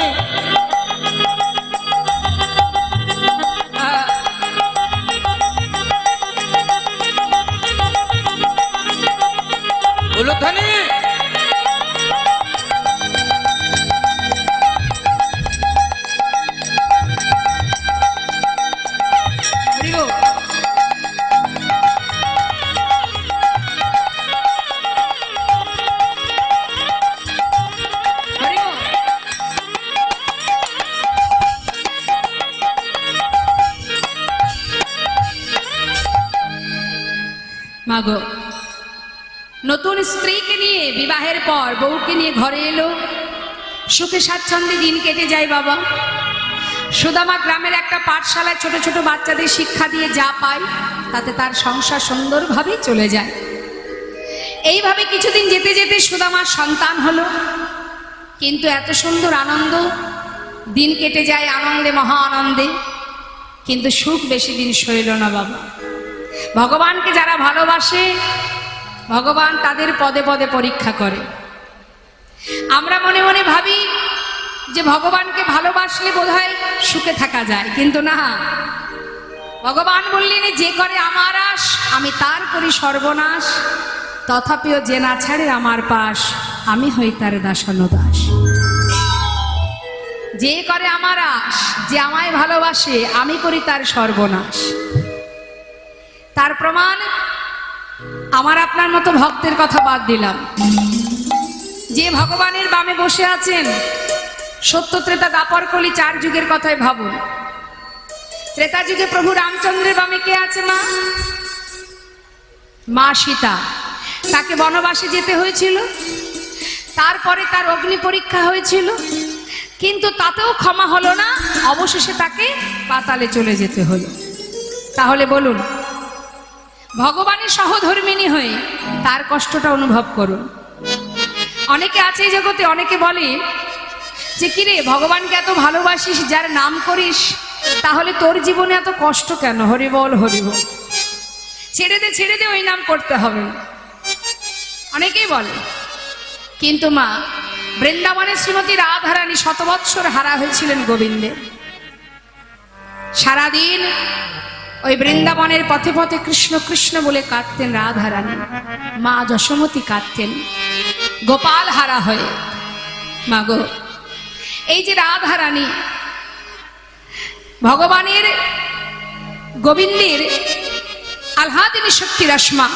Speaker 2: উলুধ্বনি।
Speaker 1: হরিবল। মাগো, নতুন স্ত্রীকে নিয়ে বিবাহের পর বউকে নিয়ে ঘরে এলো, সুখে স্বাচ্ছন্দ্যে দিন কেটে যায়। বাবা সুদামা গ্রামের একটা পাঠশালায় ছোট ছোট বাচ্চাদের শিক্ষা দিয়ে যা পায় তাতে তার সংসার সুন্দরভাবে চলে যায়। এইভাবে কিছুদিন যেতে যেতে সুদামার সন্তান হলো। কিন্তু এত সুন্দর আনন্দ, দিন কেটে যায় আনন্দে, মহা আনন্দে, কিন্তু সুখ বেশি দিন সইল না। বাবা, ভগবানকে যারা ভালোবাসে ভগবান তাদের পদে পদে পরীক্ষা করে। আমরা মনে মনে ভাবি যে ভগবানকে ভালোবাসলে বোধহয় সুখে থাকা যায়, কিন্তু না, ভগবান বললেন, যে করে আমার আশ আমি তার করি সর্বনাশ, তথাপিও যে না ছাড়ে আমার পাশ আমি হই তার দাসানুদাস। যে করে আমার আশ, যে আমায় ভালোবাসে আমি করি তার সর্বনাশ। তার প্রমাণ আমার আপনার মতো ভক্তের কথা বাদ দিলাম, যে ভগবানের বামে বসে আছেন। সত্য ত্রেতা দ্বাপর কলি 4 যুগের কথাই ভাবুন। ত্রেতা যুগে প্রভু রামচন্দ্রের বামে কে আছে? মা, মা সীতা। তাকে বনবাসে যেতে হয়েছিল, তারপরে তার অগ্নি পরীক্ষা হয়েছিল, কিন্তু তাতেও ক্ষমা হলো না, অবশেষে তাকে পাতালে চলে যেতে হলো। তাহলে বলুন, ভগবানের সহধর্মিণী হয়ে তার কষ্টটা অনুভব করুন। অনেকে আছে এই জগতে, অনেকে বলে যে কিরে ভগবানকে এত ভালোবাসিস, যার নাম করিস, তাহলে তোর জীবনে এত কষ্ট কেন? হরিবল হরিবল। ছেড়ে দে ওই নাম করতে হবে, অনেকেই বলে। কিন্তু মা, বৃন্দাবনের শ্রীমতী রাধারানী 100 বৎসর হারা হয়েছিলেন গোবিন্দে। সারাদিন ওই বৃন্দাবনের পথে পথে কৃষ্ণ কৃষ্ণ বলে কাঁদতেন রাধারানী, মা যশোমতী কাঁদতেন গোপাল হারা হয়ে। মাগো, এই যে রাধারানী ভগবানের গোবিন্দের আহ্লাদিনী শক্তির আসমা,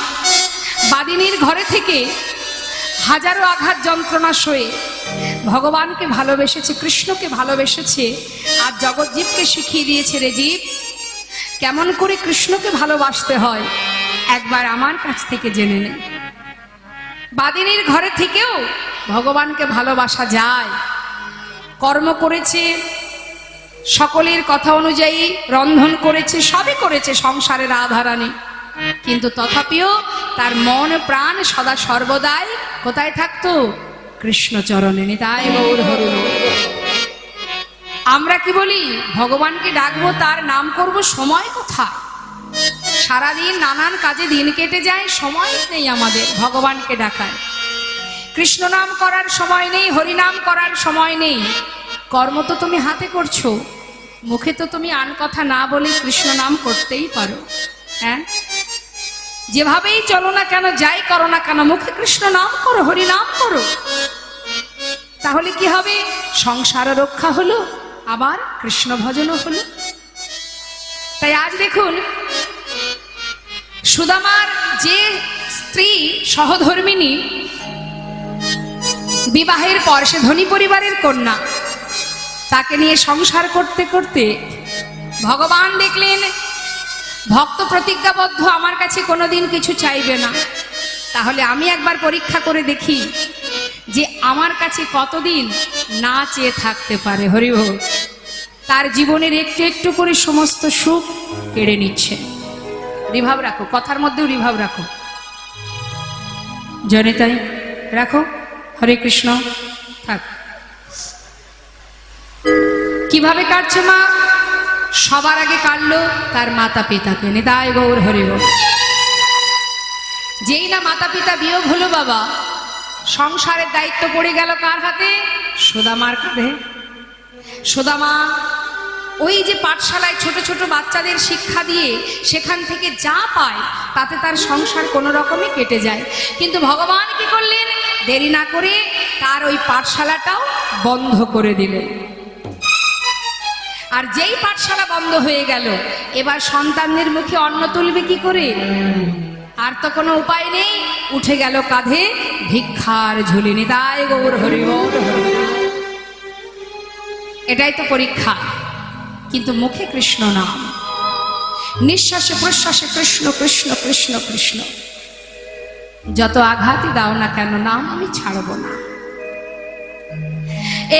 Speaker 1: বাদিনীর ঘরে থেকে হাজারো আঘাত যন্ত্রণা সয়ে ভগবানকে ভালোবেসেছে, কৃষ্ণকে ভালোবেসেছে, আর জগৎজীবকে শিখিয়ে দিয়েছে, রে জীব, কেমন করে কৃষ্ণকে ভালোবাসতে হয় একবার আমার কাছ থেকে জেনে নে। বাদিনীর ঘরে থেকেও ভগবানকে ভালোবাসা যায়। কর্ম করেছে, সকলের কথা অনুযায়ী রন্ধন করেছে, সবই করেছে সংসারে রাধারানী, কিন্তু তথাপিও তার মন প্রাণ সদা সর্বদাই কোথায় থাকতো? কৃষ্ণচরণে। নিতাই গৌর হরি বল। আমরা কি বলি? ভগবানকে ডাকবো, তার নাম করব, সময় কোথায়? সারাদিন নানান কাজে দিন কেটে যায়, সময় নেই আমাদের ভগবানকে ডাকার। কৃষ্ণ নাম করার সময় নেই, হরিনাম করার সময় নেই। কর্ম তো তুমি হাতে করছো, মুখে তো তুমি আন কথা না বলে কৃষ্ণ নাম করতেই পারো। হ্যাঁ, যেভাবেই চলো না কেন, যাই করো না কেন, মুখে কৃষ্ণ নাম করো, হরি নাম করো। তাহলে কি হবে? সংসার রক্ষা হলো, আবার কৃষ্ণ ভজনও হলো। তাই আজ দেখুন, সুদামার যে স্ত্রী সহধর্মিনী, বিবাহের পর সে ধনী পরিবারের কন্যা, তাকে নিয়ে সংসার করতে করতে ভগবান দেখলেন ভক্ত প্রতিজ্ঞাবদ্ধ, আমার কাছে কোনোদিন কিছু চাইবে না, তাহলে আমি একবার পরীক্ষা করে দেখি যে আমার কাছে কতদিন না চেয়ে থাকতে পারে। হরিবল। তার জীবনের একটু একটু করে সমস্ত সুখ কেড়ে নিচ্ছে। রিভাব রাখো, কথার মধ্যেও রিভাব রাখো, জনিতাই রাখো, হরে কৃষ্ণ থাক। কিভাবে কাটছে মা? সবার আগে কাটলো তার মাতা পিতাকে। নিতাই গৌর হরি বল। যেই না মাতা পিতা বিয়োগ হলো বাবা, সংসারের দায়িত্ব পড়ে গেল কার হাতে? সুদামার কাঁধে। সুদামা ওই যে পাঠশালায় ছোট ছোট বাচ্চাদের শিক্ষা দিয়ে সেখান থেকে যা পায় তাতে তার সংসার কোনো রকমে কেটে যায়। কিন্তু ভগবান কি করলেন? দেরি না করে তার ওই পাঠশালাটাও বন্ধ করে দিলেন। আর যেই পাঠশালা বন্ধ হয়ে গেল, এবার সন্তানদের মুখে অন্ন তুলবে কি করে? আর তো কোনো উপায় নেই, উঠে গেল কাঁধে ভিক্ষার ঝুলি। নিতাই গৌর হরি বল। এটাই তো পরীক্ষা। কিন্তু মুখে কৃষ্ণ নাম, নিঃশ্বাসে প্রশ্বাসে কৃষ্ণ কৃষ্ণ কৃষ্ণ কৃষ্ণ। যত আঘাতই দাও না কেন, নাম আমি ছাড়ব না।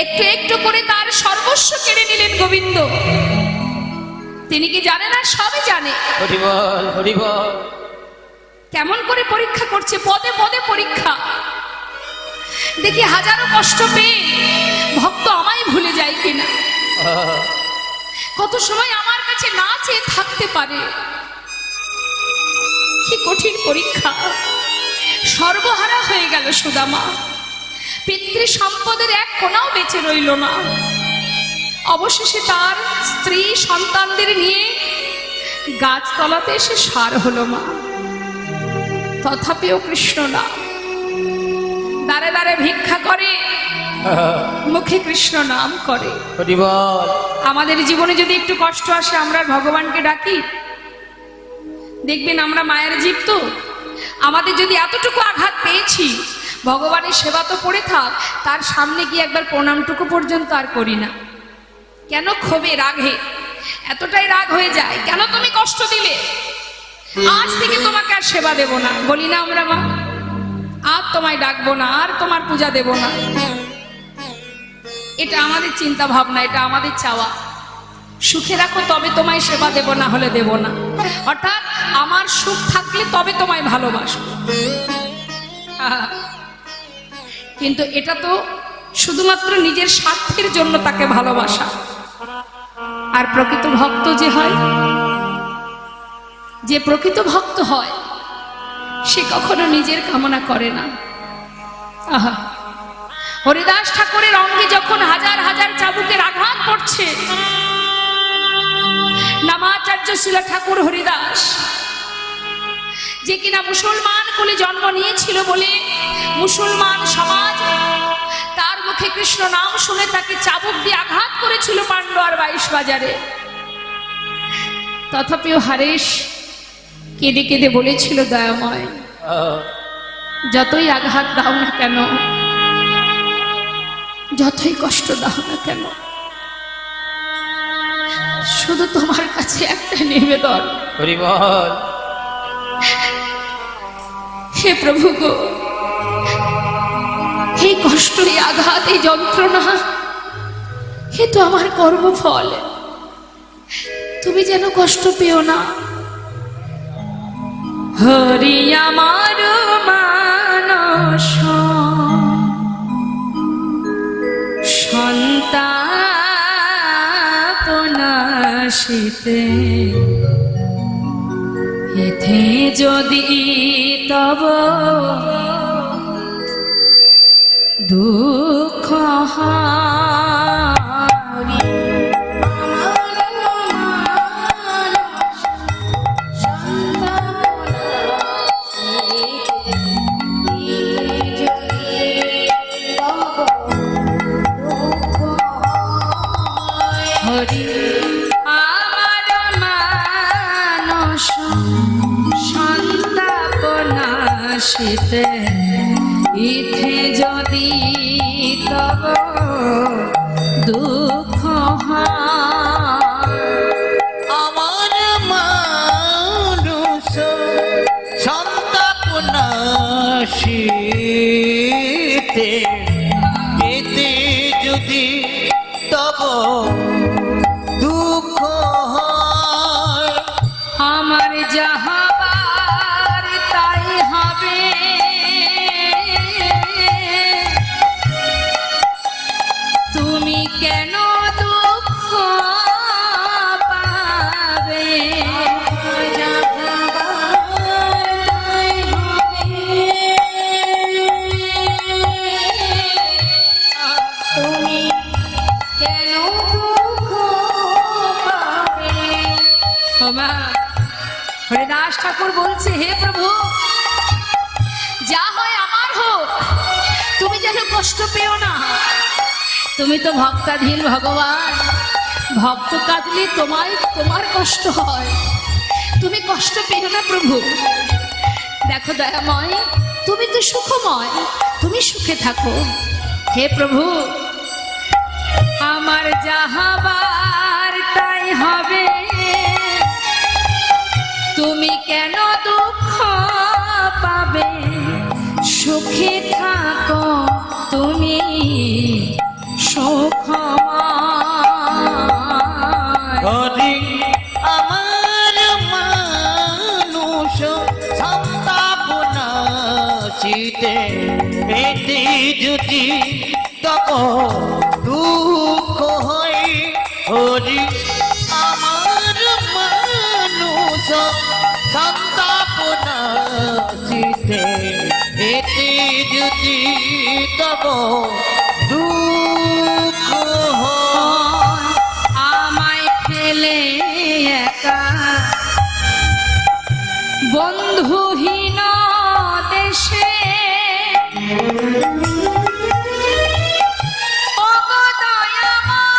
Speaker 1: একটু একটু করে তার সর্বস্ব কেড়ে নিলেন গোবিন্দ। তিনি কি জানে না? সবই জানে।
Speaker 2: হরি বল, হরি বল।
Speaker 1: কেমন করে পরীক্ষা করছে? পদে পদে পরীক্ষা। দেখি হাজারো কষ্ট পেয়ে ভক্ত আমায় ভুলে যায় কিনা, কত সময় আমার কাছে না চেয়ে থাকতে পারে। কি কঠিন পরীক্ষা। সর্বহারা হয়ে গেল সুদামা। পিতৃ সম্পদের এক কোনাও বেঁচে রইল না। অবশেষে তার স্ত্রী সন্তানদের নিয়ে গাছতলাতে এসে সার হলো মা। তথাপিও কৃষ্ণ না, দাঁড়ে দাঁড়ে ভিক্ষা করে, মুখে কৃষ্ণ নাম করে।
Speaker 2: হরি বল।
Speaker 1: আমাদের জীবনে যদি একটু কষ্ট আসে, আমরা ভগবানকে ডাকি। দেখবেন আমরা মায়ের জীব তো, আমাদের যদি এতটুকু আঘাত পেয়েছি, ভগবানের সেবা তো পড়ে থাক, তার সামনে গিয়ে একবার প্রণামটুকু পর্যন্ত আর করি না। কেন? ক্ষোভে, রাগে এতটাই রাগ হয়ে যায়, কেন তুমি কষ্ট দিলে, আজ থেকে তোমাকে আর সেবা দেব না, বলি না আমরা মা? আর তোমায় ডাকবো না, আর তোমার পূজা দেব না। এটা আমাদের চিন্তা ভাবনা, এটা আমাদের চাওয়া। সুখে রাখো তবে তোমায় সেবা দেব, না হলে দেব না। অর্থাৎ আমার সুখ থাকলে তবে তোমায় ভালোবাসবো। কিন্তু এটা তো শুধুমাত্র নিজের স্বার্থের জন্য তাকে ভালোবাসা। আর প্রকৃত ভক্ত যে হয়, যে প্রকৃত ভক্ত হয়, সে কখনো নিজের কামনা করে না। আহা, হরিদাস ঠাকুরের অঙ্গে যখন হাজার হাজার চাবুকের আঘাত পড়ছে, না রামাচার্য শিলা ঠাকুর হরিদাস, যে কিনা মুসলমান কুলে জন্ম নিয়েছিল বলে মুসলমান সমাজ তার মুখে কৃষ্ণ নাম শুনে তাকে চাবুক দিয়ে আঘাত করেছিল পান্ডুয়ার 22 বাজারে। তথাপিও হারেশ কেঁদে কেঁদে বলেছিল, দয়াময় যতই আঘাত দাও না কেন, যতই কষ্ট দাও না কেন, শুধু তোমার কাছে একটা নিবেদন,
Speaker 2: হরি বল।
Speaker 1: হে প্রভু গো, এই কষ্ট, এই আঘাত, এই যন্ত্রণা, এ তো আমার কর্মফল, তুমি যেন কষ্ট পেও না। হরি আমার মানস সন্তাপনাশিতে, এতে যদি তব দুঃখ হয়, হরি আমার মানস সন্তাপনাশিতে, ইথে যদি তব দুঃখ হয়,
Speaker 2: আমার মানুষ সন্তাপনাশীতে, এতে যদি তব দুঃখ হয়,
Speaker 1: আমার যাহাবার তাই হবে, তুমি কেন দুঃখ পাবে, তুমি কেন দুঃখ পাবে। ওমা, হরিদাস ঠাকুর বলছে, হে প্রভু যা হয় আমার হোক, তুমি যেন কষ্ট পেও না, তুমি তো ভক্তাধীন ভগবান, ভক্ত কাঁদলে তোমার কষ্ট হয়, তুমি কষ্ট পেও না প্রভু। দেখো দয়াময়, তুমি তো সুখময়, তুমি সুখে থাকো। হে প্রভু, আমার যাহাবার তাই হবে, তুমি কেন দুঃখ পাবে, সুখে থাকো তুমি সুখময়।
Speaker 2: হরি আমার মানুষ সন্তাপনাশীতে, এতে যদি তব দুঃখ হয়, হরি আমার মানুষ সন্তাপনাশীতে, এতে যদি তব দুঃখ হয়,
Speaker 1: আমায় ফেলে একা বন্ধুহীন দেশে, ওগো দয়াময়,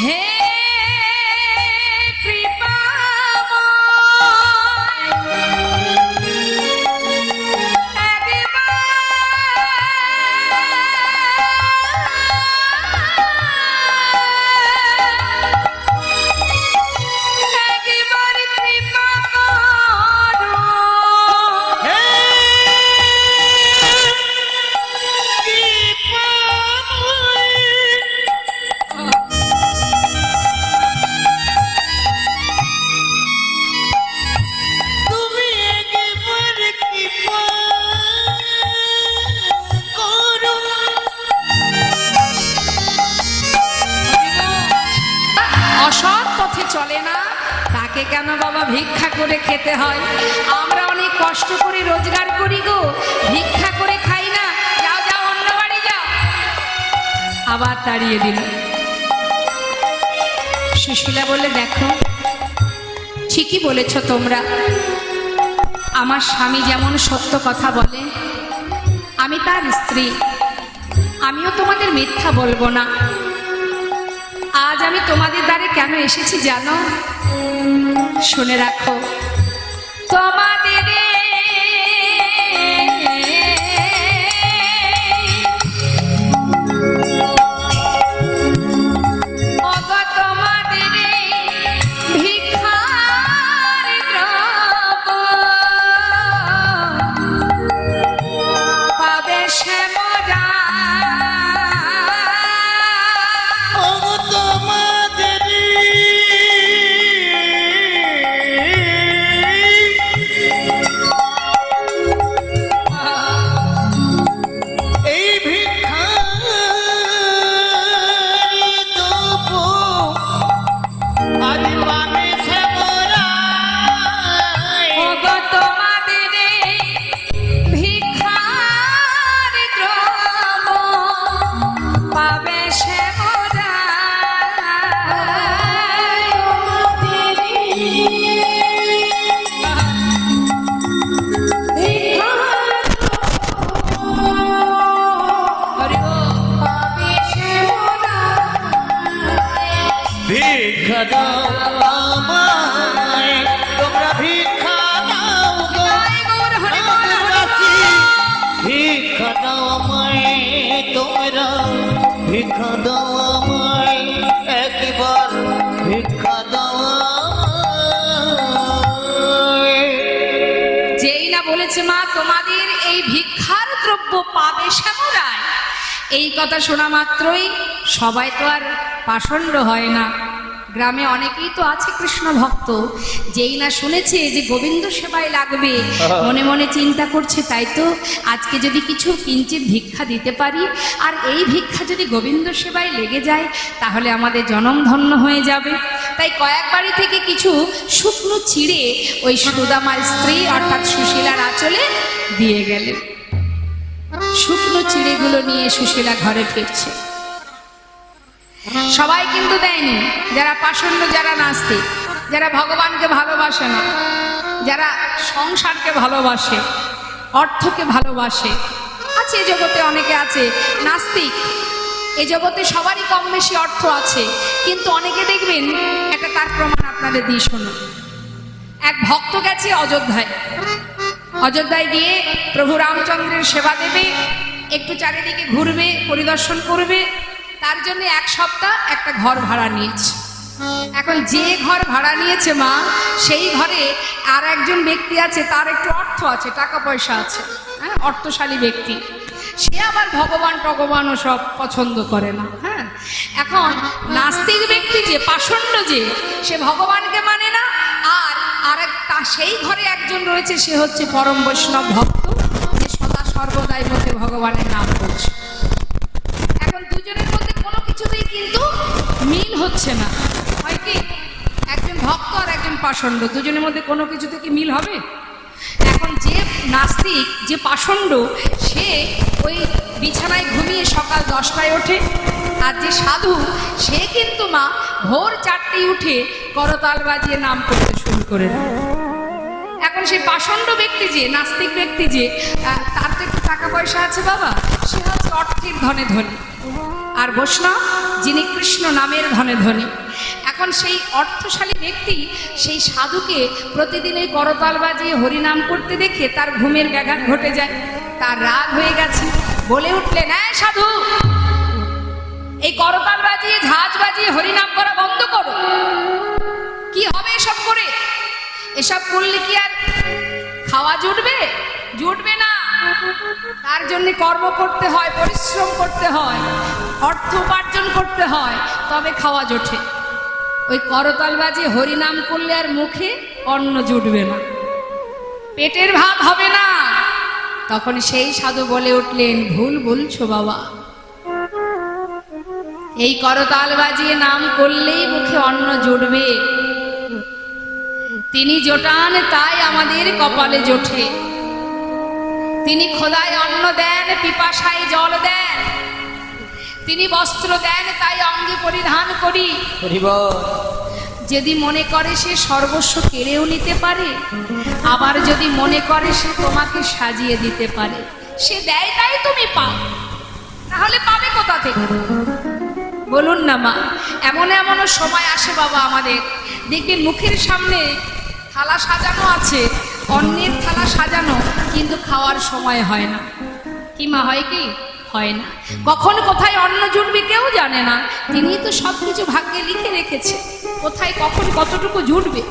Speaker 1: হে তাকে কেন বাবা ভিক্ষা করে খেতে হয়? আমরা অনেক কষ্ট করে রোজগার করি গো, ভিক্ষা করে খাই না। যাও যাও, অন্য বাড়ি যাও। আবার তাড়িয়ে দিল। সুশীলা বলে, দেখো ঠিকই বলেছ তোমরা, আমার স্বামী যেমন সত্য কথা বলে, আমি তার স্ত্রী, আমিও তোমাদের মিথ্যা বলবো না। আজ আমি তোমাদের দ্বারে কেন এসেছি জানো? শুনে রাখো, তোমাদের
Speaker 2: ভিক্ষা দাও আমায়, তোমরা ভিক্ষা দাও গো, ভিক্ষা দাও আমায়, তোমরা ভিক্ষা দাও আমায়, একবার ভিক্ষা দাও আমায়।
Speaker 1: যেই না বলেছে মা তোমাদের এই ভিক্ষার দ্রব্য পাবে শ্যামরায়, এই কথা শোনা মাত্রই সবাই তো আর পাষণ্ড হয় না। গ্রামে অনেকেই তো আছে কৃষ্ণ ভক্ত, যেই না শুনেছে যে গোবিন্দ সেবায় লাগবে, মনে মনে চিন্তা করছে, তাই তো আজকে যদি কিছু কিঞ্চিত ভিক্ষা দিতে পারি, আর এই ভিক্ষা যদি গোবিন্দ সেবায় লেগে যায়, তাহলে আমাদের জনম ধন্য হয়ে যাবে। তাই কয়েক বাড়ি থেকে কিছু শুকনো চিড়ে ওই সুদামার স্ত্রী অর্থাৎ সুশীলার আঁচলে দিয়ে গেলেন। শুকনো চিড়েগুলো নিয়ে সুশীলা ঘরে ফিরছে। সবাই কিন্তু দেয়নি, যারা পাষণ্ড, যারা নাস্তিক, যারা ভগবানকে ভালোবাসে না, যারা সংসারকে ভালোবাসে, অর্থকে ভালোবাসে। আছে এই জগতে অনেকে আছে নাস্তিক, এই জগতে সবারই কম বেশি অর্থ আছে, কিন্তু অনেকে দেখবেন, একটা তার প্রমাণ আপনাদের দিয়ে শোনো। এক ভক্ত গেছে অযোধ্যায়, অযোধ্যায় গিয়ে প্রভু রামচন্দ্রের সেবা দেবে, একটু চারিদিকে ঘুরবে, পরিদর্শন করবে, তার জন্য এক সপ্তাহ একটা ঘর ভাড়া নিয়েছে। এখন যে ঘর ভাড়া নিয়েছে মা, সেই ঘরে আর একজন ব্যক্তি আছে, তার একটু অর্থ আছে, টাকা পয়সা আছে, হ্যাঁ, অর্থশালী ব্যক্তি। সে আবার ভগবান টগবানও সব পছন্দ করে না। হ্যাঁ, এখন নাস্তিক ব্যক্তি যে, পাষণ্ড যে, সে ভগবানকে মানে না, আর সেই ঘরে একজন রয়েছে, সে হচ্ছে পরম বৈষ্ণব ভক্ত, যে সদা সর্বদাই মধ্যে ভগবানের নাম করছে। এখন দুজনের মধ্যে কোনো কিছুতেই কিন্তু মিল হচ্ছে না। হয় কি, একজন ভক্ত আর একজন পাষণ্ড, দুজনের মধ্যে কোনো কিছুতে কি মিল হবে? এখন যে নাস্তিক, যে পাষণ্ড, সে ওই বিছানায় ঘুমিয়ে সকাল 10টায় ওঠে, আর যে সাধু, সে কিন্তু মা ভোর 4টায় উঠে করতাল বাজিয়ে নাম করতে শুরু করে দেয়। এখন সেই পাষণ্ড ব্যক্তি যে, নাস্তিক ব্যক্তি যে, তার তো একটু টাকা পয়সা আছে বাবা, সে হচ্ছে অর্থের ধনে ধনী, আর বৈষ্ণব যিনি কৃষ্ণ নামের ধনে ধনী। এখন সেই অর্থশালী ব্যক্তি সেই সাধুকে প্রতিদিন এই করতাল বাজিয়ে হরিনাম করতে দেখে তার ঘুমের ব্যাঘাত ঘটে যায়। তার রাগ হয়ে গেছে, বলে উঠলেন, এই সাধু, এই করতাল বাজিয়ে, ঝাঁজ বাজিয়ে হরিনাম করা বন্ধ করো। কি হবে এসব করে? এসব করলে কি আর খাওয়া জুটবে? জুটবে না। তার জন্য কর্ম করতে হয়, পরিশ্রম করতে হয়, অর্থ উপার্জন করতে হয়, তবে খাওয়া জোটে। ওই করতাল বাজিয়ে হরিনাম করলে আর মুখে অন্ন জুটবে না, পেটের ভাত হবে না। তখন সেই সাধু বলে উঠলেন, ভুল বলছো বাবা, এই করতাল বাজিয়ে নাম করলেই মুখে অন্ন জুটবে, তিনি জোটান তাই আমাদের কপালে জোটে। তিনি খোদায় অন্ন দেন, পিপাসায় জল দেন। তিনি বস্ত্র দেন তাই অঙ্গে পরিধান করি। যদি মনে করে সে সর্বস্ব কেড়েও নিতে পারে, আবার যদি মনে করে সে তোমাকে সাজিয়ে দিতে পারে, সে দেয় তাই তুমি পাও, তাহলে পাবে কোথা থেকে? বলুন না মা। এমন এমনও সময় আসে বাবা আমাদের, দেখবেন মুখের সামনে থালা সাজানো আছে, অন্যের থালা সাজানো, কিন্তু খাওয়ার সময় হয় না। কি মা, হয় কি? হয় না। কখন কোথায় অন্ন জুটবে কেউ জানে না। তিনি তো সবকিছু ভাগ্যে লিখে রেখেছে, কোথায় কখন কতটুকু জুটবে।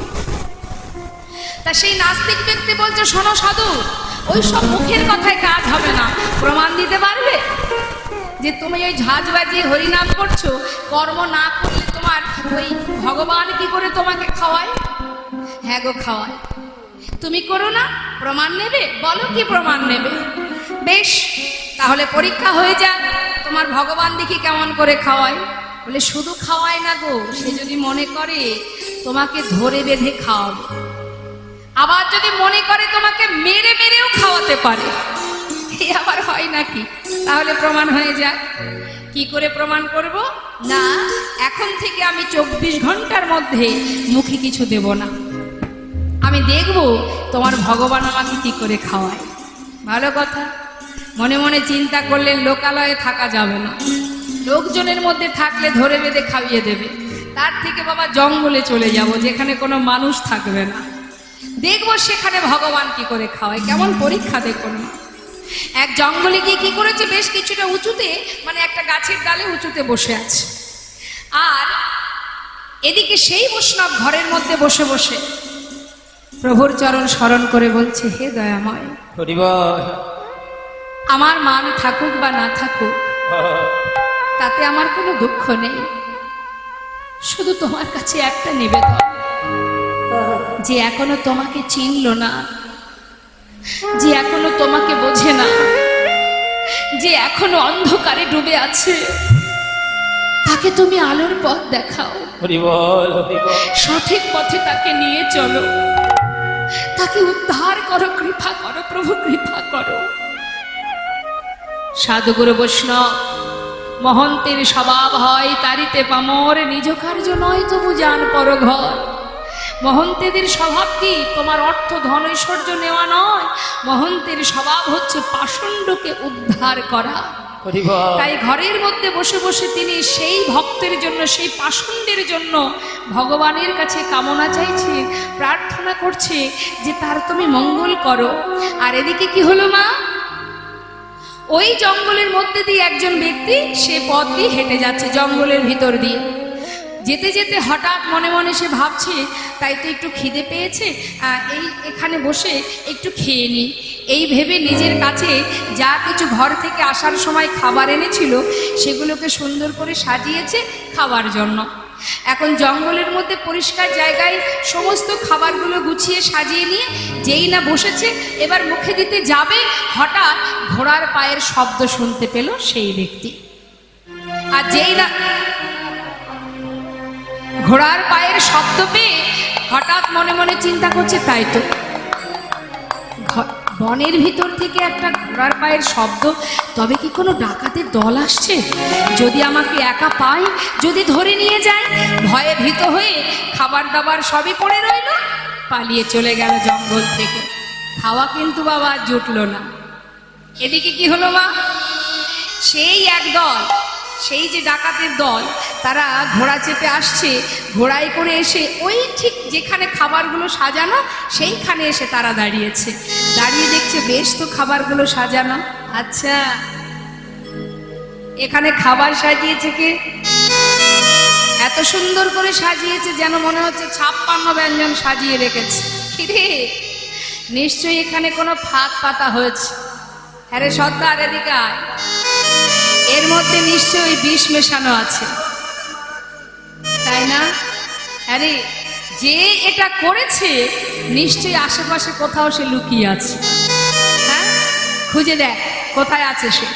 Speaker 1: তা সেই নাস্তিক ব্যক্তি বলছে, শোনো সাধু, ওই সব মুখের কথায় কাজ হবে না। প্রমাণ দিতে পারবে যে তুমি ওই ঝাঁঝ বাজিয়ে হরিনাম করছো, কর্ম না করলে তোমার ওই ভগবান কি করে তোমাকে খাওয়ায়? হ্যাঁ গো, খাওয়ায়। তুমি করো না, প্রমাণ নেবে? বলো কি প্রমাণ নেবে? বেশ, তাহলে পরীক্ষা হয়ে যাক, তোমার ভগবান দেখি কেমন করে খাওয়ায়। বলে শুধু খাওয়ায় না গো, সে যদি মনে করে তোমাকে ধরে বেঁধে খাওয়াবে, আবার যদি মনে করে তোমাকে মেরে মেরেও খাওয়াতে পারে, এই আবার হয় নাকি? তাহলে প্রমাণ হয়ে যাক। কি করে প্রমাণ করব? না, এখন থেকে আমি 24 ঘন্টার মধ্যে মুখে কিছু দেব না। আমি দেখব তোমার ভগবান আমাকে কি করে খাওয়ায়। ভালো কথা। মনে মনে চিন্তা করলেন, লোকালয়ে থাকা যাবে না, লোকজনের মধ্যে থাকলে ধরে বেঁধে খাইয়ে দেবে। তার থেকে বাবা জঙ্গলে চলে যাব, যেখানে কোনো মানুষ থাকবে না, দেখব সেখানে ভগবান কি করে খাওয়ায়। কেমন পরীক্ষা দেখুন। এক জঙ্গলে গিয়ে কি করেছে, বেশ কিছুটা উঁচুতে, মানে একটা গাছের ডালে উঁচুতে বসে আছে, আর এদিকে সেই বৈষ্ণব ঘরের মধ্যে বসে বসে প্রভুর চরণ স্মরণ করে বলছে, হে দয়াময়, আমার মান থাকুক বা না থাকুক, তাতে আমার কোনো দুঃখ নেই। শুধু তোমার কাছে একটা নিবেদন, যে এখনো তোমাকে চিনল না, যে এখনো তোমাকে বোঝে না, যে এখনো অন্ধকারে ডুবে আছে, তাকে তুমি আলোর পথ দেখাও। সঠিক পথে তাকে নিয়ে চলো, তাকে উদ্ধার করো, কৃপা করো প্রভু, কৃপা করো। সাধুগুরু বৈষ্ণব মহন্তের স্বভাব হয় তারিতে পামর, নিজ কার্য নয় তবু যান পর ঘর। মহন্তেদের স্বভাব কি? তোমার অর্থ ধন ঐশ্বর্য নেওয়া নয়, মহন্তের স্বভাব হচ্ছে পাষণ্ডকে উদ্ধার করা। তাই ঘরের মধ্যে বসে বসে তিনি সেই ভক্তের জন্য, সেই পাষণ্ডের জন্য ভগবানের কাছে কামনা চাইছে, প্রার্থনা করছে যে তার তুমি মঙ্গল করো। আর এদিকে কি হলো মা? ওই জঙ্গলের মধ্যে দিয়ে একজন ব্যক্তি সে পথ দিয়ে হেঁটে যাচ্ছে, জঙ্গলের ভিতর দিয়ে যেতে যেতে হঠাৎ মনে মনে সে ভাবছে, তাই তো একটু খিদে পেয়েছে, এখানে বসে একটু খেয়ে নিই। এই ভেবে নিজের কাছে যা কিছু ঘর থেকে আসার সময় খাবার এনেছিল সেগুলোকে সুন্দর করে সাজিয়েছে খাবার জন্য। এখন জঙ্গলের মধ্যে পরিষ্কার জায়গায় সমস্ত খাবারগুলো গুছিয়ে সাজিয়ে নিয়ে যেই না বসেছে, এবার মুখে দিতে যাবে, হঠাৎ ঘোড়ার পায়ের শব্দ শুনতে পেল সেই ব্যক্তি। আর যেই না ঘোড়ার পায়ের শব্দ পেয়ে হঠাৎ মনে মনে চিন্তা করছে, তাই তো বনের ভিতর থেকে একটা ঘোড়ার পায়ের শব্দ, তবে কি কোনো ডাকাতের দল আসছে? যদি আমাকে একা পায়, যদি ধরে নিয়ে যায়। ভয়ে ভীত হয়ে খাবার দাবার সবই পড়ে রইল, পালিয়ে চলে গেল জঙ্গল থেকে। খাওয়া কিন্তু বাবা জুটল না। এদিকে কি হলো মা? সেই এক দল, সেই যে ডাকাতের দল, তারা ঘোড়া চেপে আসছে, ঘোড়ায় করে এসে ওই ঠিক যেখানে খাবারগুলো সাজানো সেইখানে এসে তারা দাঁড়িয়েছে। দাঁড়িয়ে দেখছে বেশ তো খাবারগুলো সাজানো। আচ্ছা, এখানে খাবার সাজিয়েছে কে? এত সুন্দর করে সাজিয়েছে যেন মনে হচ্ছে 56 ব্যঞ্জন সাজিয়ে রেখেছে। কিরে, নিশ্চয়ই এখানে কোনো ফাঁক পাতা হয়েছে। হ্যাঁ রে সর্দার, এদিকে আয়। এর মধ্যে নিশ্চয়ই বিষ মেশানো আছে, তাই না? আরে যে এটা করেছে নিশ্চয়ই আশেপাশে কোথাও সে লুকিয়ে আছে। হ্যাঁ, খুঁজে দেখ কোথায় আছে সে।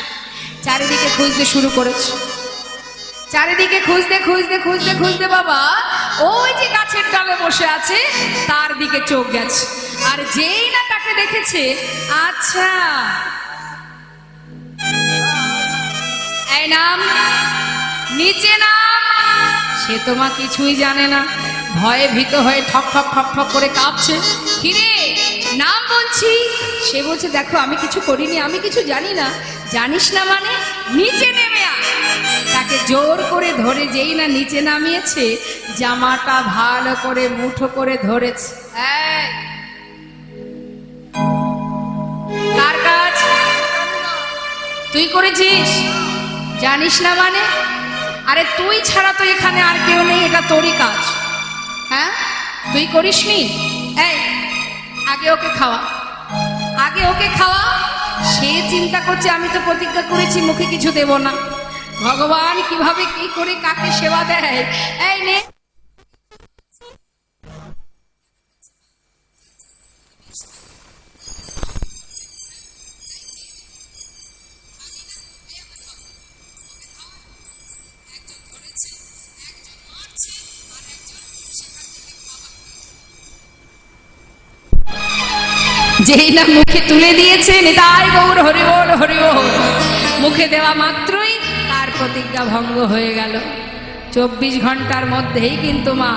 Speaker 1: চারিদিকে খুঁজতে শুরু করেছে, চারিদিকে খুঁজতে খুঁজতে খুঁজতে খুঁজতে বাবা ওই যে গাছের ডালে বসে আছে তার দিকে চোখ গেছে, আর যেই না তাকে দেখেছে, আচ্ছা এই নাম, নিচে নাম। সে তোমা কিছুই জানে না, ভয়ে ভীত হয়ে ঠক ঠক ঠক ঠক করে কাঁপছে। কিরে নাম বলছি। সে বলছে দেখো আমি কিছু করিনি, আমি কিছু জানি না। জানিস না মানে নিচে নেমে আয়। তাকে জোর করে ধরে যেই না নিচে নামিয়েছে, জামাটা ভালো করে মুঠো করে ধরেছে। এই, কার কাজ? তুই করেছিস? জানিস না মানে? আরে তুই ছাড়া তো এখানে আর কেউ নেই, এটা তোরই কাজ। হ্যাঁ, তুই করিসনি? এই আগে ওকে খাওয়া, আগে ওকে খাওয়া। সে চিন্তা করছে আমি তো প্রতিজ্ঞা করেছি মুখে কিছু দেব না, ভগবান কিভাবে কি করে কাকে সেবা দেয়। এই নে। যেই না মুখে তুলে দিয়েছে, নিতাই গৌর হরি বল হরি বল, মুখে দেওয়া মাত্রই তার প্রতিজ্ঞা ভঙ্গ হয়ে গেল। 24 ঘন্টার মধ্যেই কিন্তু মা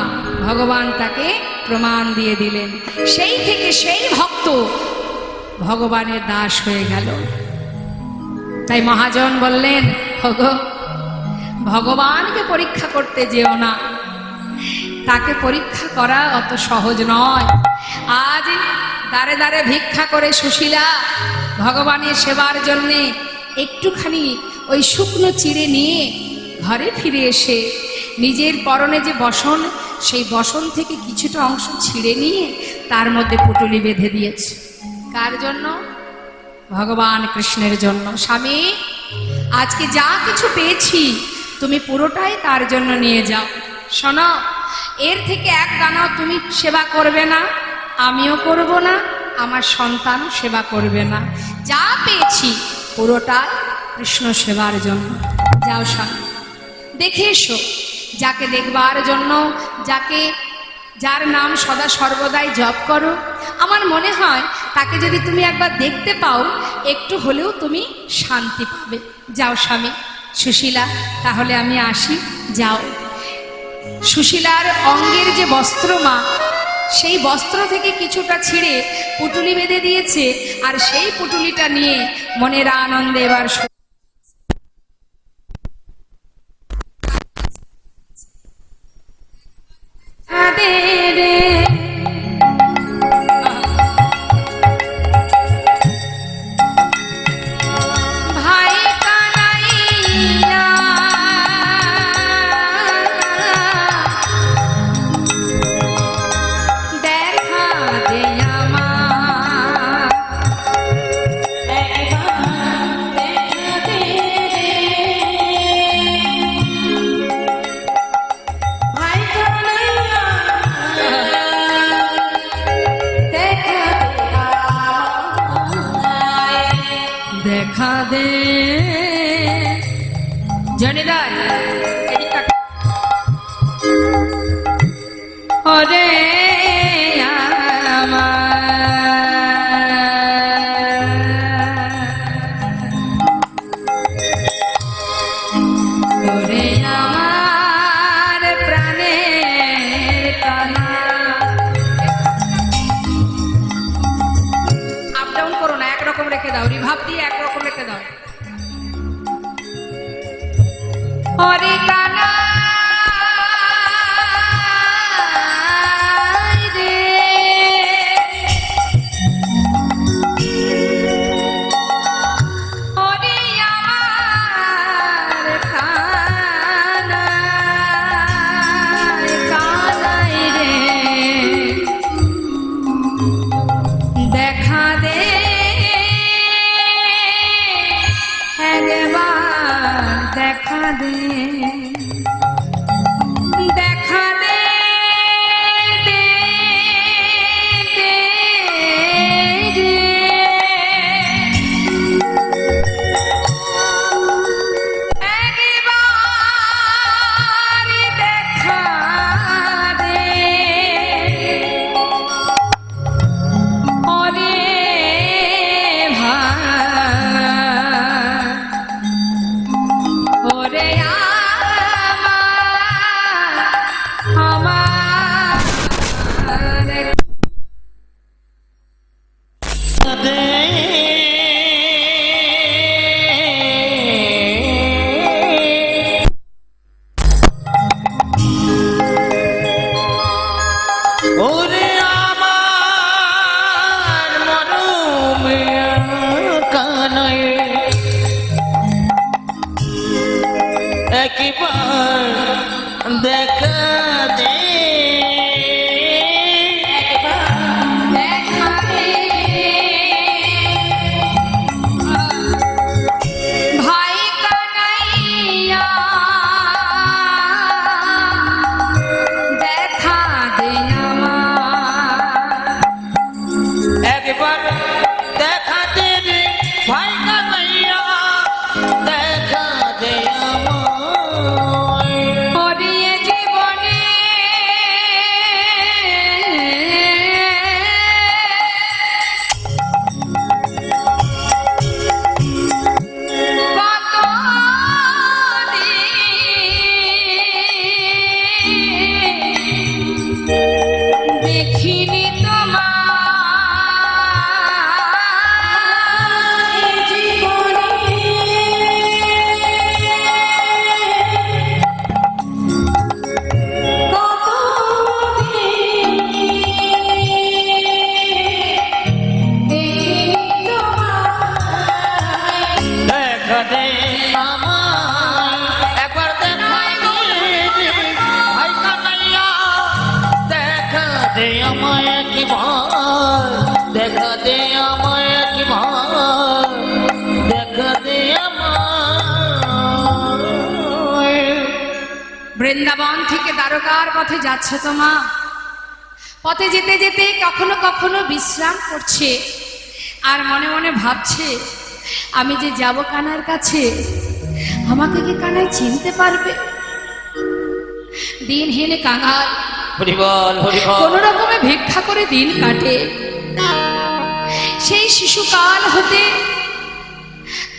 Speaker 1: ভগবান তাকে প্রমাণ দিয়ে দিলেন। সেই থেকে সেই ভক্ত ভগবানের দাস হয়ে গেল। তাই মহাজন বললেন, ভগবানকে পরীক্ষা করতে যেও না, তাকে পরীক্ষা করা অত সহজ নয়। আজ দাঁড়ে দাঁড়ে ভিক্ষা করে সুশীলা ভগবানের সেবার জন্যে একটুখানি ওই শুকনো চিড়ে নিয়ে ঘরে ফিরে এসে নিজের পরনে যে বসন, সেই বসন থেকে কিছুটা অংশ ছিঁড়ে নিয়ে তার মধ্যে পুটুলি বেঁধে দিয়েছে। কার জন্য? ভগবান কৃষ্ণের জন্য। স্বামী, আজকে যা কিছু পেয়েছি তুমি পুরোটাই তার জন্য নিয়ে যাও। শোনো, এর থেকে এক দানাও তুমি সেবা করবে না, আমিও করব না, আমার সন্তান সেবা করবে না। যা পেয়েছি পুরোটা কৃষ্ণ সেবার জন্য। যাও স্বামী, দেখে এসো। যাকে দেখবার জন্য, যার নাম সদা সর্বদাই জপ করো, আমার মনে হয় তাকে যদি তুমি একবার দেখতে পাও, একটু হলেও তুমি শান্তি পাবে। যাও স্বামী। সুশীলা, তাহলে আমি আসি। যাও। সুশীলার অঙ্গের যে বস্ত্র মা, সেই বস্ত্র থেকে কিছুটা ছিঁড়ে পুটুলি বেঁধে দিয়েছে, আর সেই পুটুলিটা নিয়ে মনের আনন্দে এবার দেখা দে জনিদার, ওরে ওরে আমার প্রাণের কানা। আপ ডাউন করো না, একরকম রেখে দাও, রিভাব দিয়ে একরকম রেখে দাও। ওরে কানা দেখা দে।
Speaker 2: ওরে আমার মরমে কানাই একবার দেখা দে
Speaker 1: দেখা দে ভাই কানাইয়া দেখা দে আমার
Speaker 2: একবার দেখা দে রে ভাই কানাইয়া দেখা দে আমায়
Speaker 1: হরিয়ে জীবনে কত দিন দেখিনি তোমার জীবনে
Speaker 2: দেখা দে আমায় একবার দেখা দে রে ভাই কানাইয়া দেখা দে আমায় একবার দেখা দে আমায় একবার দেখা দে আমায়
Speaker 1: বৃন্দাবন থেকে দ্বারকার পথে যাচ্ছে তো মা। পথে যেতে যেতে কখনো কখনো বিশ্রাম করছে আর মনে মনে ভাবছে আমি যে যাব কানার কাছে, আমাকে কি কানাই চিনতে পারবে? দিন হেনে কাঙাল,
Speaker 2: হরিবল হরিবল
Speaker 1: কোন রকমে ভিক্ষা করে দিন কাটে। সেই শিশুকাল হতে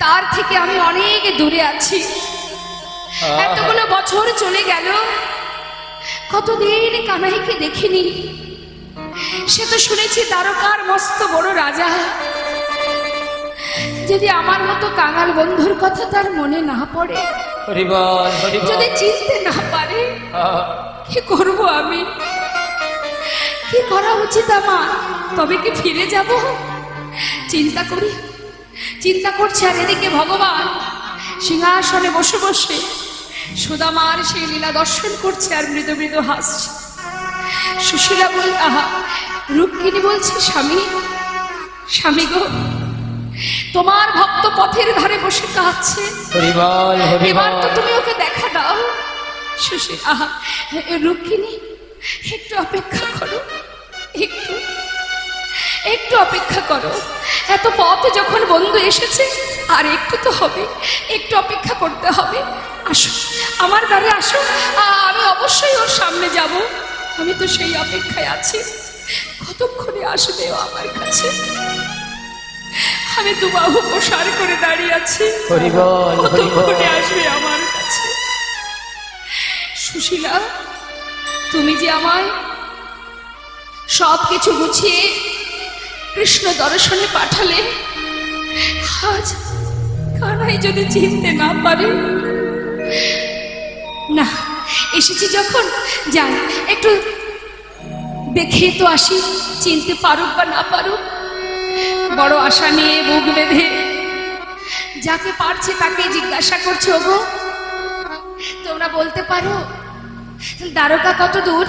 Speaker 1: তার থেকে আমি অনেক দূরে আছি। এতগুলো বছর চলে গেল, কতদিন কানাইকে দেখিনি। সে তো শুনেছি দ্বারকার মস্ত বড় রাজা। যদি আমার মতো কাঙাল বন্ধুর কথা তার মনে না পড়ে,
Speaker 2: হরিবল হরিবল
Speaker 1: যদি চিনতে না পারে, কি করব আমি? কি করা উচিত আমার? তবে কি ফিরে যাব? চিন্তা করছে আর এদিকে ভগবান সিংহাসনে বসে বসে সুদামার সেই লীলা দর্শন করছে আর মৃদু মৃদু হাসছে। সুশীলা রুক্মিণী বলছে, স্বামী গো, তোমার ভক্ত পথের ধারে বসে কাঁদছে,
Speaker 2: হরিবল
Speaker 1: এবার তো
Speaker 2: হরিবল
Speaker 1: তুমি ওকে দেখা দাও। সুশীলা রুক্মিণী, একটু অপেক্ষা করো, একটু অপেক্ষা করো। এত পথ যখন বন্ধু এসেছে, আর একটু তো হবে, একটু অপেক্ষা করতে হবে। আসো, আমার দ্বারে আসো, আমি অবশ্যই ওর সামনে যাব। আমি তো সেই অপেক্ষায় আছি, কতক্ষণে আসবে ও আমার কাছে। আমি দুবাহু প্রসার করে দাঁড়িয়ে আছি,
Speaker 2: হরিবল
Speaker 1: কতক্ষণে
Speaker 2: হরিবল
Speaker 1: আসবে আমার কাছে। সুশীলা, তুমি যে আমায় সব কিছু গুছিয়ে কৃষ্ণ দর্শনে পাঠালে, আজ কানাই যদি চিনতে না পারে, না এসেছি যখন, যাই একটু দেখে তো আসি, চিনতে পারুক বা না পারুক। বড় আশা নিয়ে বুক বেঁধে যাকে পারছে তাকে জিজ্ঞাসা করছে, ওগো তোমরা বলতে পারো দ্বারকা কত দূর?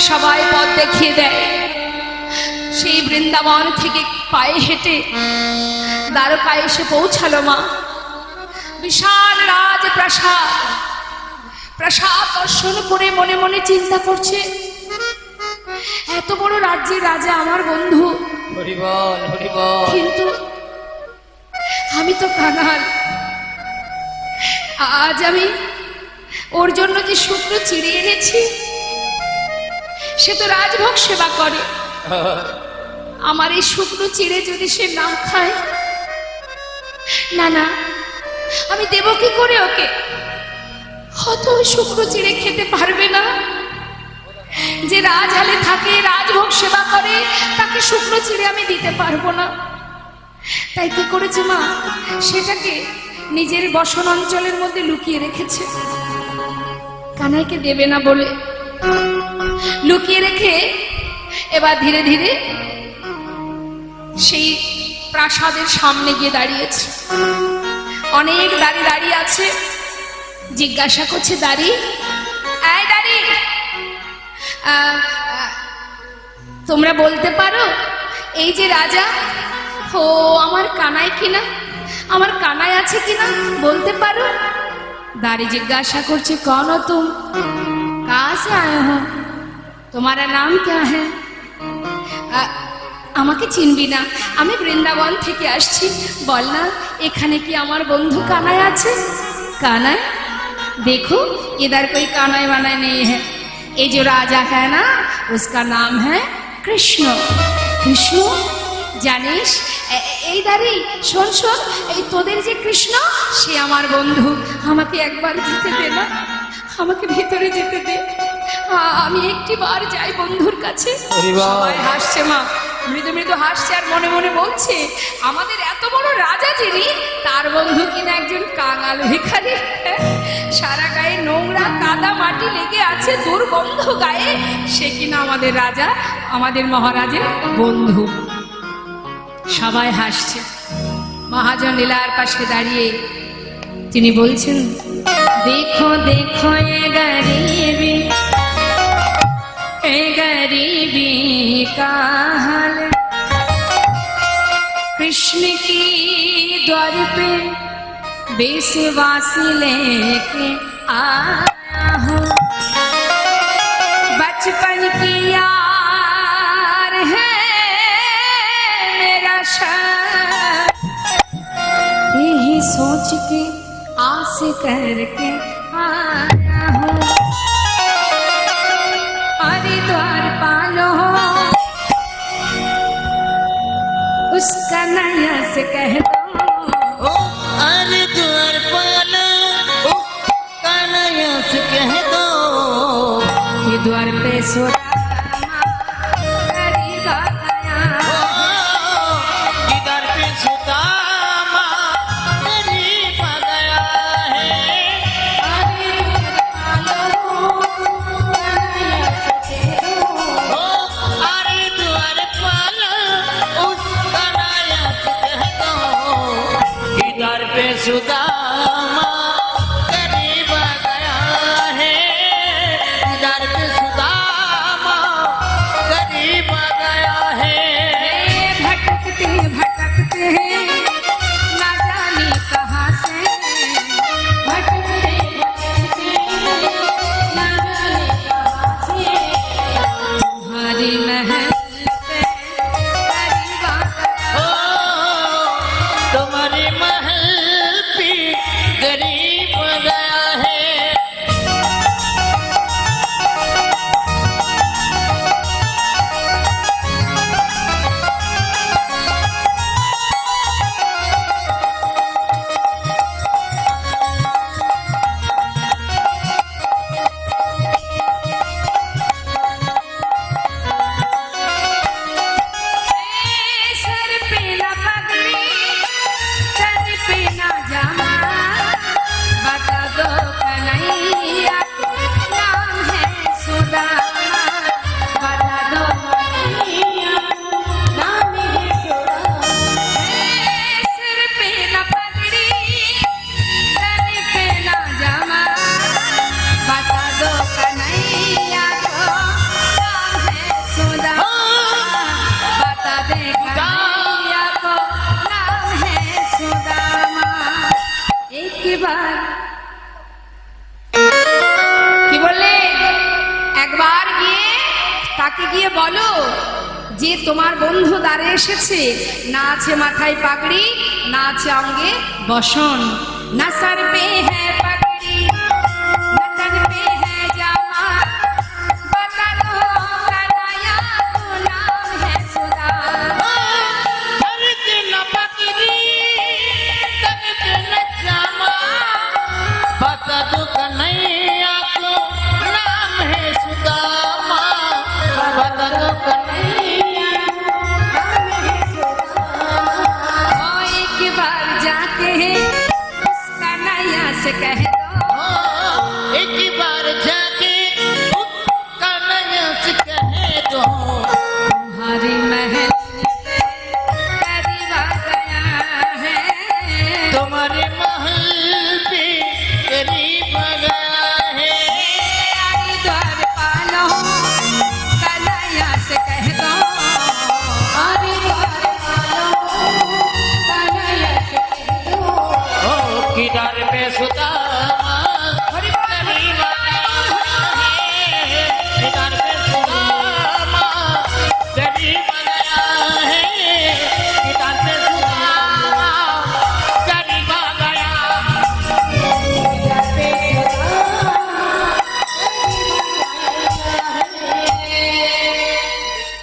Speaker 1: সবাই পথ দেখিয়ে দেয়। সেই বৃন্দাবন থেকে পায়ে হেঁটে দ্বারকায় এসে পৌঁছালো মা। বিশাল রাজপ্রাসাদ, প্রাসাদ দর্শন করে মনে মনে চিন্তা করছে, এত বড় রাজ্যের রাজা আমার বন্ধু,
Speaker 2: হরিবল হরিবল
Speaker 1: কিন্তু আমি তো কাঙাল। আজ আমি ওর জন্য যে শুকনো চিড়ে এনেছি, সে তো রাজভোগ সেবা করে। আমার এই শুকনো চিড়ে যদি সে না খায়, না না, আমি দেব কি করে ওকে? হয়তো ওই শুকনো চিড়ে খেতে পারবে না। যে রাজহালে থাকে, রাজভোগ সেবা করে, তাকে শুকনো চিড়ে আমি দিতে পারবো না। তাই কি করেছে মা, সেটাকে নিজের বসন অঞ্চলের মধ্যে লুকিয়ে রেখেছে, কানাইকে দেবে না বলে। লুকিয়ে রেখে এবার ধীরে ধীরে সেই প্রাসাদের সামনে গিয়ে দাঁড়িয়েছে। অনেক দাঁড়িয়ে আছে, জিজ্ঞাসা করছে দাঁড়ি, এই দাঁড়ি, তোমরা বলতে পারো এই যে রাজা, ও আমার কানাই কিনা, আমার কানাই আছে কিনা বলতে পারো? দাঁড়ি জিজ্ঞাসা করছে कौन हो तुम, कहाँ से आए हो, तुम्हारा नाम क्या है? আমাকে চিনবি না, আমি বৃন্দাবন থেকে আসছি, বল না এখানে কি আমার বন্ধু কানাই আছে? कानाई, देखो इधर कोई कानाई वानाई नहीं है, ये जो राजा है ना उसका नाम है कृष्ण। कृष्ण জানিস? এই দাঁড়ি শোন শোন, এই তোদের যে কৃষ্ণ সে আমার বন্ধু, আমাকে একবার যেতে দে না, আমাকে ভেতরে যেতে দে, আমি একটি বার যাই বন্ধুর কাছে। সবাই হাসছে, মা মৃদু মৃদু হাসছে আর মনে মনে বলছে আমাদের এত বড় রাজা যিনি, তার বন্ধু কিনা একজন কাঙাল ভিখারি, সারা গায়ে নোংরা কাদা মাটি লেগে আছে, দুর্গন্ধ গায়ে, সে কিনা আমাদের রাজা, আমাদের মহারাজের বন্ধু। সবাই হাসছে। মহাজন লীলার পাশে দাঁড়িয়ে তিনি বলছেন দেখো দেখো এ गरीबी का हाल, कृष्ण की द्वार पे बेसवासी लेके आया हूँ, बचपन की यार है मेरा शर, यही सोच के आस करके आया हूँ, हरिद्वार पालो उसका नया से कह दो,
Speaker 2: हरिद्वार पालो उसका नया से कह दो,
Speaker 1: ये द्वार पे सुदामा गरीब आ गया,
Speaker 2: इधर पे सुदामा गरीब आ गया है, हरिद्वार पालो उसका नया से कह दो, इधर पे सुदामा गरीब आ गया है, इधर पे सुदामा गरीब आ गया है।
Speaker 1: भटकते भटकते ना जाने कहाँ से, भटकते भटकते ना जाने कहाँ से, तुम्हारी महल पे गरीब आ गया,
Speaker 2: ओ तुम्हारे महल पे गरीब आ गया है।
Speaker 1: सर पे ना पगड़ी, तन पे ना जामा, बता दो कन्हैया नाम है सुदामा, बता दो कन्हैया नाम है सुदामा, सर पे ना पगड़ी, तन पे ना जामा, बता दो कन्हैया नाम है सुदामा, बता दे कन्हैया को नाम है सुदामा। एक बार কি বললে, একবার গিয়ে তাকে গিয়ে বলো যে তোমার বন্ধু দ্বারে এসেছে, না আছে মাথায় পাগড়ি, না আছে অঙ্গে বসন, না সর পে হ্যায় পাগড়ি, না তন পে হ্যায় জামা, বতা দো কন্हैया को नाम है सुदामा,
Speaker 2: सर पे न पगड़ी, तन पे न जामा, बता दो कन्हैया को नाम है सुदामा, बता दो कन्हैया नाम है
Speaker 1: ओ एक बार जाके उसका नया से कह दो,
Speaker 2: एक बार जाके उसका नया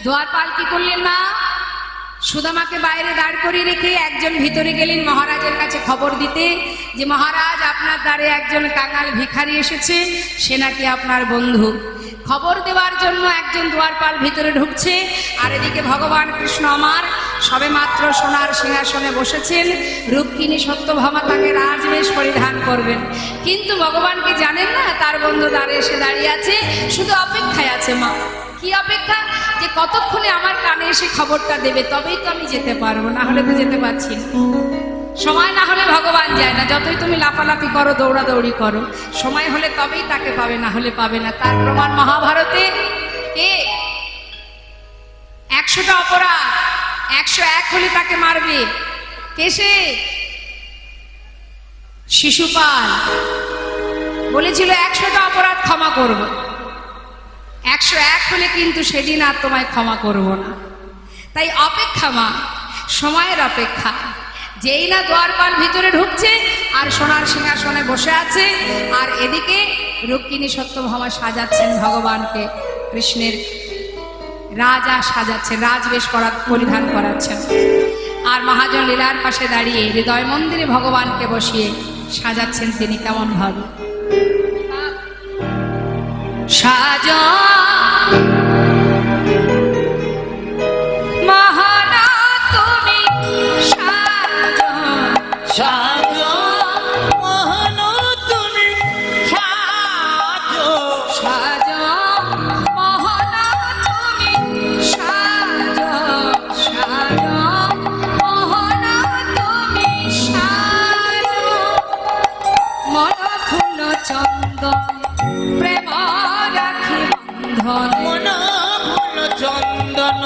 Speaker 1: দ্বারপাল কি করলেন মা? সুদামাকে বাইরে দাঁড় করিয়ে রেখে একজন ভিতরে গেলেন মহারাজের কাছে খবর দিতে যে মহারাজ, আপনার দ্বারে একজন কাঙাল ভিখারি এসেছে, সে নাকি আপনার বন্ধু। খবর দেওয়ার জন্য একজন দ্বারপাল ভিতরে ঢুকছে, আর এদিকে ভগবান কৃষ্ণ আমার সবে মাত্র সোনার সিংহাসনে বসেছেন। রুক্মিণী সত্যভামা তাকে রাজবেশ পরিধান করবেন, কিন্তু ভগবানকে জানেন না তার বন্ধু দ্বারে এসে দাঁড়িয়ে আছে, শুধু অপেক্ষায় আছে। মা কি অপেক্ষা? যে কতক্ষণে আমার কানে এসে খবরটা দেবে, তবেই তো আমি যেতে পারবো, না হলে তো যেতে পারছি না। সময় না হলে ভগবান যায় না, যতই তুমি লাফালাফি করো, দৌড়াদৌড়ি করো, সময় হলে তবেই তাকে পাবে, না হলে পাবে না। তার প্রমাণ মহাভারতে কে 100টা অপরাধ, 101 হলে তাকে মারবে। কে সে? শিশুপাল বলেছিল 100টা অপরাধ ক্ষমা করব, 101 হলে কিন্তু সেদিন আর তোমায় ক্ষমা করব না। তাই অপেক্ষা মা, সময়ের অপেক্ষা। যেই না দ্বারপাল ভিতরে ঢুকছে আর সোনার সিংহাসনে বসে আছে, আর এদিকে রুক্মিণী সত্যভামা সাজাচ্ছেন ভগবানকে, কৃষ্ণের রাজা সাজাচ্ছেন, রাজবেশ পরিধান করাচ্ছেন। আর মহাজন লীলার পাশে দাঁড়িয়ে হৃদয় মন্দিরে ভগবানকে বসিয়ে সাজাচ্ছেন তিনি কেমন ভাবে। সাজা মহানা তুমি, সাজা
Speaker 2: সাজো মহানো তুমি, সাজো
Speaker 1: সাজা মহানা তুমি, সাজা সাজা মহানা তুমি, সাজা মন ফুল চন্দন প্রেম রাখি বন্ধন,
Speaker 2: মন ফুল চন্দন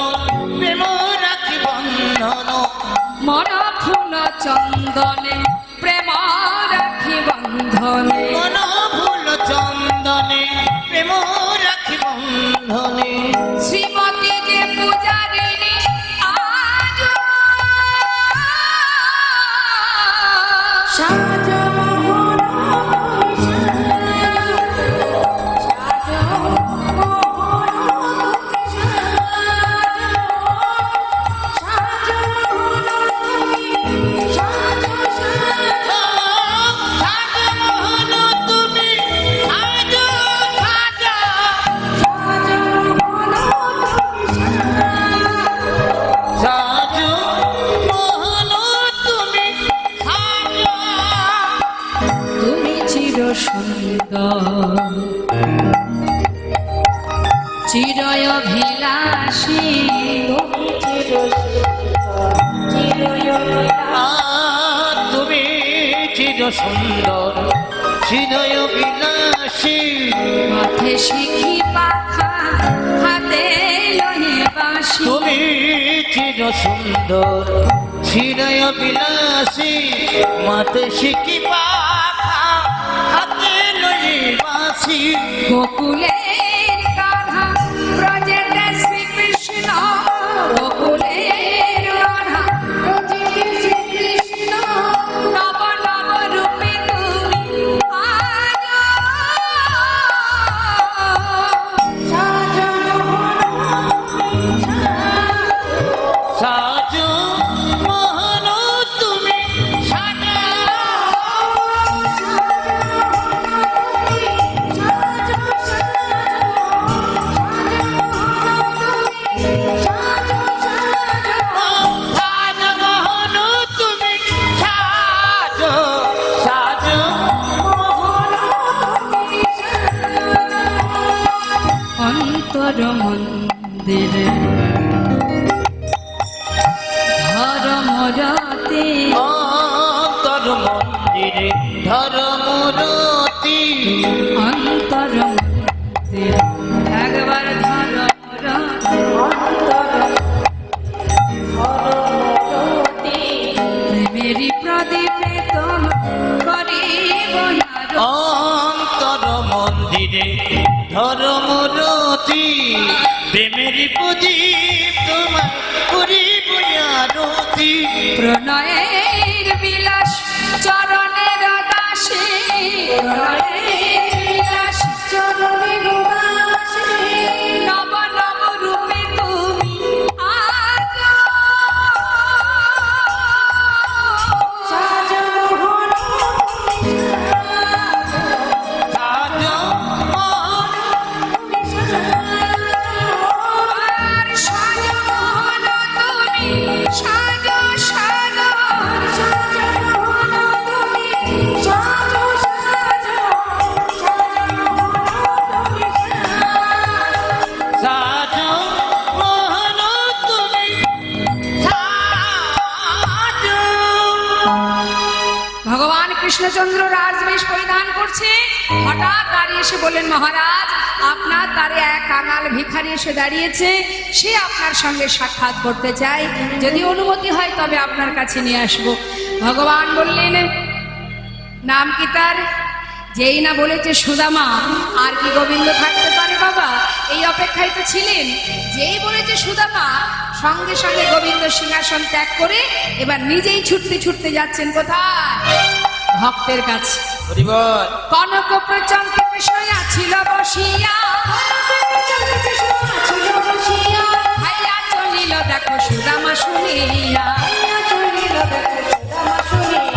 Speaker 2: প্রেম রাখি বন্ধন,
Speaker 1: মন ফুল চন্দনে প্রেম রাখি বন্ধনে,
Speaker 2: মন ফুল চন্দনে প্রেম রাখি বন্ধনে।
Speaker 1: শ্রীমতী যে পূজারিণী আজ সাজো সুন্দর চিরয়ভিলাষী,
Speaker 2: তুমি চির সুন্দর চিরয় বিলাসী,
Speaker 1: মাথে শিখি পাখা হাতে লহে বাঁশি,
Speaker 2: তুমি চির সুন্দর চিরয় বিলাসী, মাতে শিখি পাখা হাতে লই বাঁশি।
Speaker 1: গোকুলের রাধা ব্রজেতে শ্রীকৃষ্ণ, গোকুলের রাধা ব্রজেতে শ্রীকৃষ্ণ, নব নব রূপে তুমি আজ সাজো
Speaker 2: সাজো মহান তুমি, সাজা সাজো মহান তুমি, সাজো সাজো
Speaker 1: অন্তর মন্দিরে ধর্মরতে,
Speaker 2: অন্তর মন্দিরে ধর্মরতি,
Speaker 1: অন্তর মন্দিরে একবার প্রেমেরই প্রদীপে তোম করিব
Speaker 2: অন্তর মন্দিরে ধর্মরতি, প্রেমের প্রদীপ তোমার করিব আরতি।
Speaker 1: প্রণয়ের বিলাস চরণের দাসে, প্রণয়ের বিলাস চরণের দাসে, নব নব রূপে তুমি কৃষ্ণচন্দ্র রাজবেশ পরিধান করছে, হঠাৎ দাঁড়িয়ে এসে বললেন, মহারাজ আপনার দ্বারে এক কাঙাল ভিখারি এসে দাঁড়িয়েছে, সে আপনার সঙ্গে সাক্ষাৎ করতে চায়, যদি অনুমতি হয় তবে আপনার কাছে নিয়ে আসবো। ভগবান বললেন, নাম কি তার? যেই না বলেছে সুদামা, আর কি গোবিন্দ থাকতে পারে বাবা? এই অপেক্ষায় তো ছিলেন। যেই বলেছে সুদামা, সঙ্গে সঙ্গে গোবিন্দ সিংহাসন ত্যাগ করে এবার নিজেই ছুটতে ছুটতে যাচ্ছেন কোথায়? ভক্তের কাছে।
Speaker 2: হরি বল।
Speaker 1: কনক প্রচন্ড কৃষ্ণয়া ছিল বসিয়া, ভাইয়া চলিল দেখো সুদামা শুনিয়া,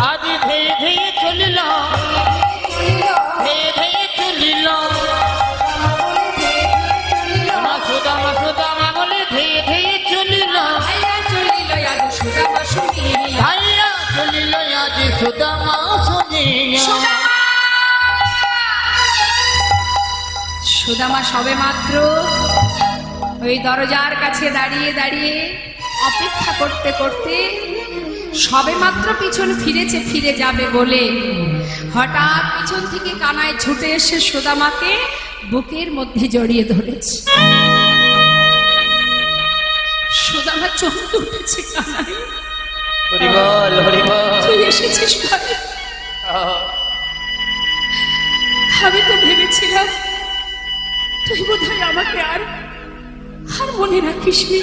Speaker 2: আদি ধেয়ে ধেয়ে চলিল, ধেয়ে ধেয়ে চলিল, সুদামা সুদামা বলে ধেয়ে ধেয়ে চলিল,
Speaker 1: ভাইয়া চলিল আজ সুদামা শুনিয়া।
Speaker 2: ভাইয়া চলিল আদি সুদামা শুনিয়া।
Speaker 1: সুদামা সবে মাত্র ওই দরজার কাছে দাঁড়িয়ে দাঁড়িয়ে অপেক্ষা করতে করতে সবে মাত্র পিছন ফিরেছে, ফিরে যাবে বলে হঠাৎ পিছন থেকে কানায় ছুটে এসে সুদামাকে বুকের মধ্যে জড়িয়ে ধরেছে। সুদামা চমকে উঠেছে, কানাই
Speaker 2: হরি বল, হরি বল।
Speaker 1: তুই এসেছিস ভাই? আমি তো ভেবেছিলাম তুই বোধহয় আমাকে আর মনে রাখিস নি।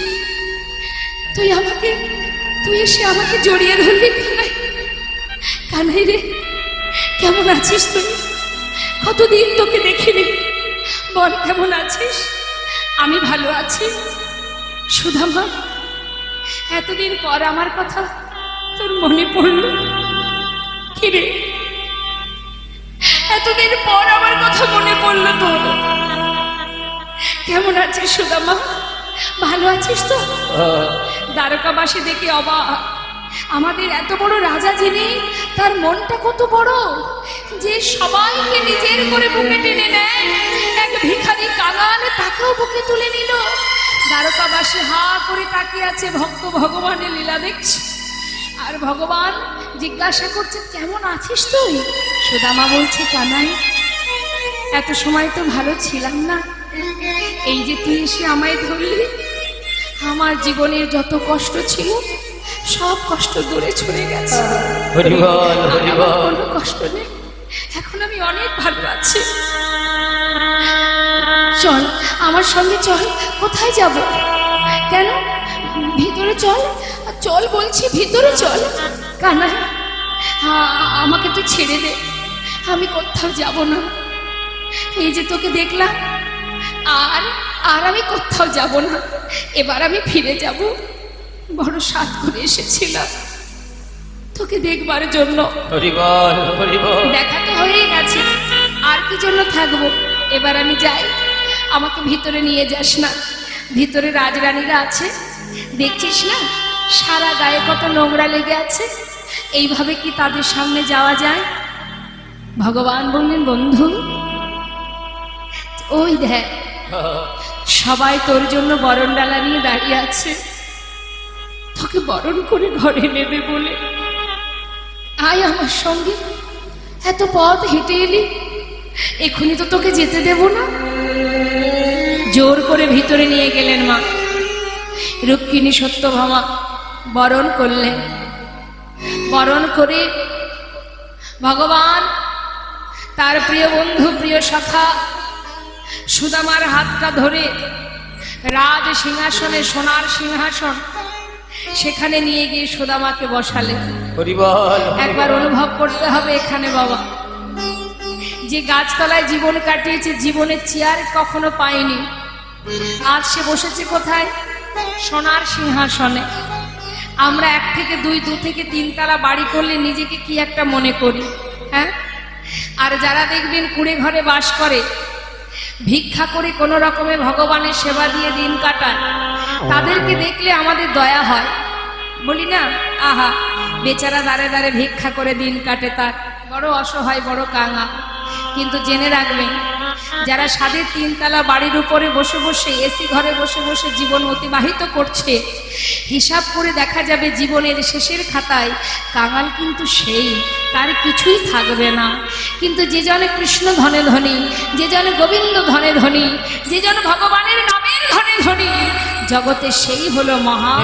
Speaker 1: তুই এসে আমাকে জড়িয়ে ধরলি। কানাই, কানাই রে, কেমন আছিস তুই? কতদিন তোকে দেখিনি, বল কেমন আছিস? আমি ভালো আছি। সুদামা, এতদিন পর আমার কথা তোর মনে পড়ল? কিরে, এতদিন পর আমার কথা মনে পড়লো তোর? কেমন আছিস সুদামা? ভালো আছিস তো? দ্বারকাবাসী দেখে অবাক, আমাদের এত বড় রাজা যিনি, তার মনটা কত বড় যে সবাইকে নিজের করে বুকে টেনে নেয়। এক ভিখারি কাঙাল, তাকেও বুকে তুলে নিল। দ্বারকাবাসী হা করে তাকিয়ে আছে, ভক্ত ভগবানের লীলা দেখছে। আর ভগবান জিজ্ঞাসা করছে, কেমন আছিস তুই? সুদামা বলছে, কানাই, এত সময় তো ভালো ছিলাম না, এই যে তুই এসে আমায় ধরলি, আমার জীবনের যত কষ্ট ছিল সব কষ্ট দূরে ছড়ে গেছে।
Speaker 2: হরি বল, হরি বল।
Speaker 1: কোনো কষ্ট নেই, এখন আমি অনেক ভালো আছি। চল আমার সঙ্গে চল। কোথায় যাব? কেন? ভিতরে চল, চল বলছি, ভিতরে চল। কানাই, আমাকে তুই ছেড়ে দে, আমি কোথাও যাব না। এই যে তোকে দেখলাম, আর আমি কোথাও যাব না। এবার আমি ফিরে যাব। বড় সাধ করে এসেছিলাম তোকে দেখবার জন্য।
Speaker 2: হরি বল, হরি বল।
Speaker 1: দেখা তো হয়েই গেছে, আর কি জন্য থাকবো? এবার আমি যাই, আমাকে ভিতরে নিয়ে যাস না। ভিতরে রাজরানীরা আছে, দেখছিস না সারা গায়ে কত নোংরা লেগে আছে, এইভাবে কি তাদের সামনে যাওয়া যায়? ভগবান বললেন, বন্ধু ওই দেখ, সবাই তোর জন্য বরণ ডালা নিয়ে দাঁড়িয়ে আছে, তোকে বরণ করে ঘরে নেবে বলে। আয় আমার সঙ্গে, এত পথ হেঁটে এলি, এখনই তো তোকে যেতে দেব না। জোর করে ভিতরে নিয়ে গেলেন মা। রুক্মিণী সত্যভামা বরণ করলেন। বরণ করে ভগবান তার প্রিয় বন্ধু, প্রিয় সখা সুদামার হাতটা ধরে রাজ সিংহাসনে, সোনার সিংহাসন, সেখানে নিয়ে গিয়ে সুদামাকে বসালেন।
Speaker 2: হরি বল।
Speaker 1: একবার অনুভব করতে হবে এখানে বাবা, যে গাছতলায় জীবন কাটিয়েছে, জীবনের চেয়ার কখনো পায়নি, আজ সে বসেছে কোথায়? সোনার সিংহাসনে। আমরা 1 থেকে 2, 2 থেকে 3 তালা বাড়ি করলে নিজেকে কি একটা মনে করি, হ্যাঁ? আর যারা দেখবেন কুড়ে ঘরে বাস করে, ভিক্ষা করে কোনো রকমে ভগবানের সেবা দিয়ে দিন কাটায়, তাদেরকে দেখলে আমাদের দয়া হয়। বলি না, আহা বেচারা দাঁড়ে দাঁড়ে ভিক্ষা করে দিন কাটে, তার বড় অসহায়, বড় কাঙা। কিন্তু জেনে রাখবেন, যারা স্বাদের 3 তলা বাড়ির উপরে বসে বসে এসি ঘরে বসে বসে জীবন অতিবাহিত করছে, হিসাব করে দেখা যাবে জীবনের শেষের খাতায় কাঙাল কিন্তু সেই, তার কিছুই থাকবে না। কিন্তু যে জনে কৃষ্ণ ধনে ধনী, যে জনে গোবিন্দ ধনে ধনী, যে জন ভগবানের নামের ধনে ধনী, জগতে সেই হলো মহা।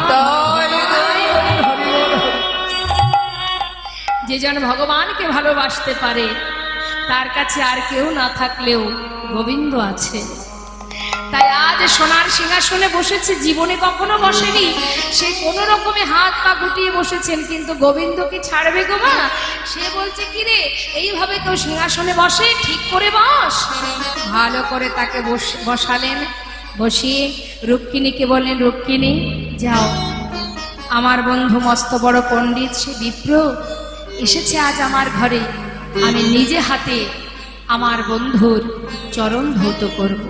Speaker 1: যে জন ভগবানকে ভালোবাসতে পারে, তার কাছে আর কেউ না থাকলেও গোবিন্দ আছে। তাই আজ সোনার সিংহাসনে বসেছে, জীবনে কখনো বসেনি, সে কোনো রকমে হাত পা গুটিয়ে বসেছেন, কিন্তু গোবিন্দ কি ছাড়বে গো মা? সে বলছে কি রে, এইভাবে কেউ সিংহাসনে বসে? ঠিক করে বস। ভালো করে তাকে বসালেন, বসিয়ে রুক্মিণীকে বললেন, রুক্মিণী যাও, আমার বন্ধু মস্ত বড় পণ্ডিত সে বিপ্র এসেছে আজ আমার ঘরে, আমি নিজে হাতে আমার বন্ধুর চরণ ধৌত করব।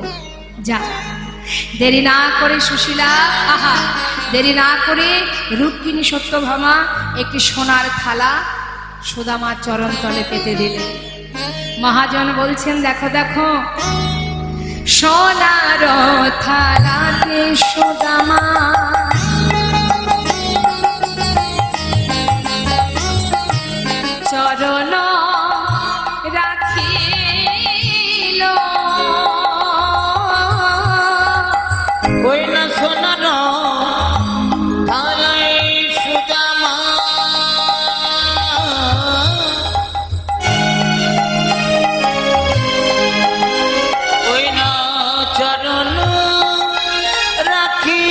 Speaker 1: যা। দেরি না করে সুশীলা, আহা, দেরি না করে রুক্মিণী সত্যভামা একটি সোনার থালা সুদামার চরণ তলে পেতে দিলেন। মহাজন বলছেন, দেখো দেখো, সোনার থালাতে সুদামা চরণ রাখিল,
Speaker 2: ওই না সোনার থালায় সুদামা, ওই না চরণ রাখি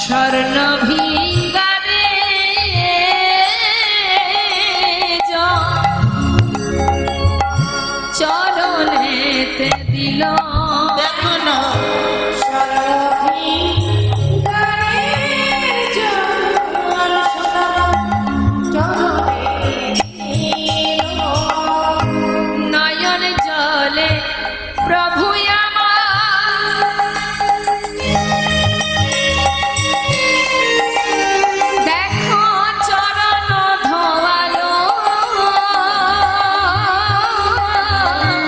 Speaker 1: স্বর্ণ ভিঙ্গারে চরণেতে দিল,
Speaker 2: দেখো না
Speaker 1: নয়ন জলে প্রভু দেখো চরণ ধোয়ালো,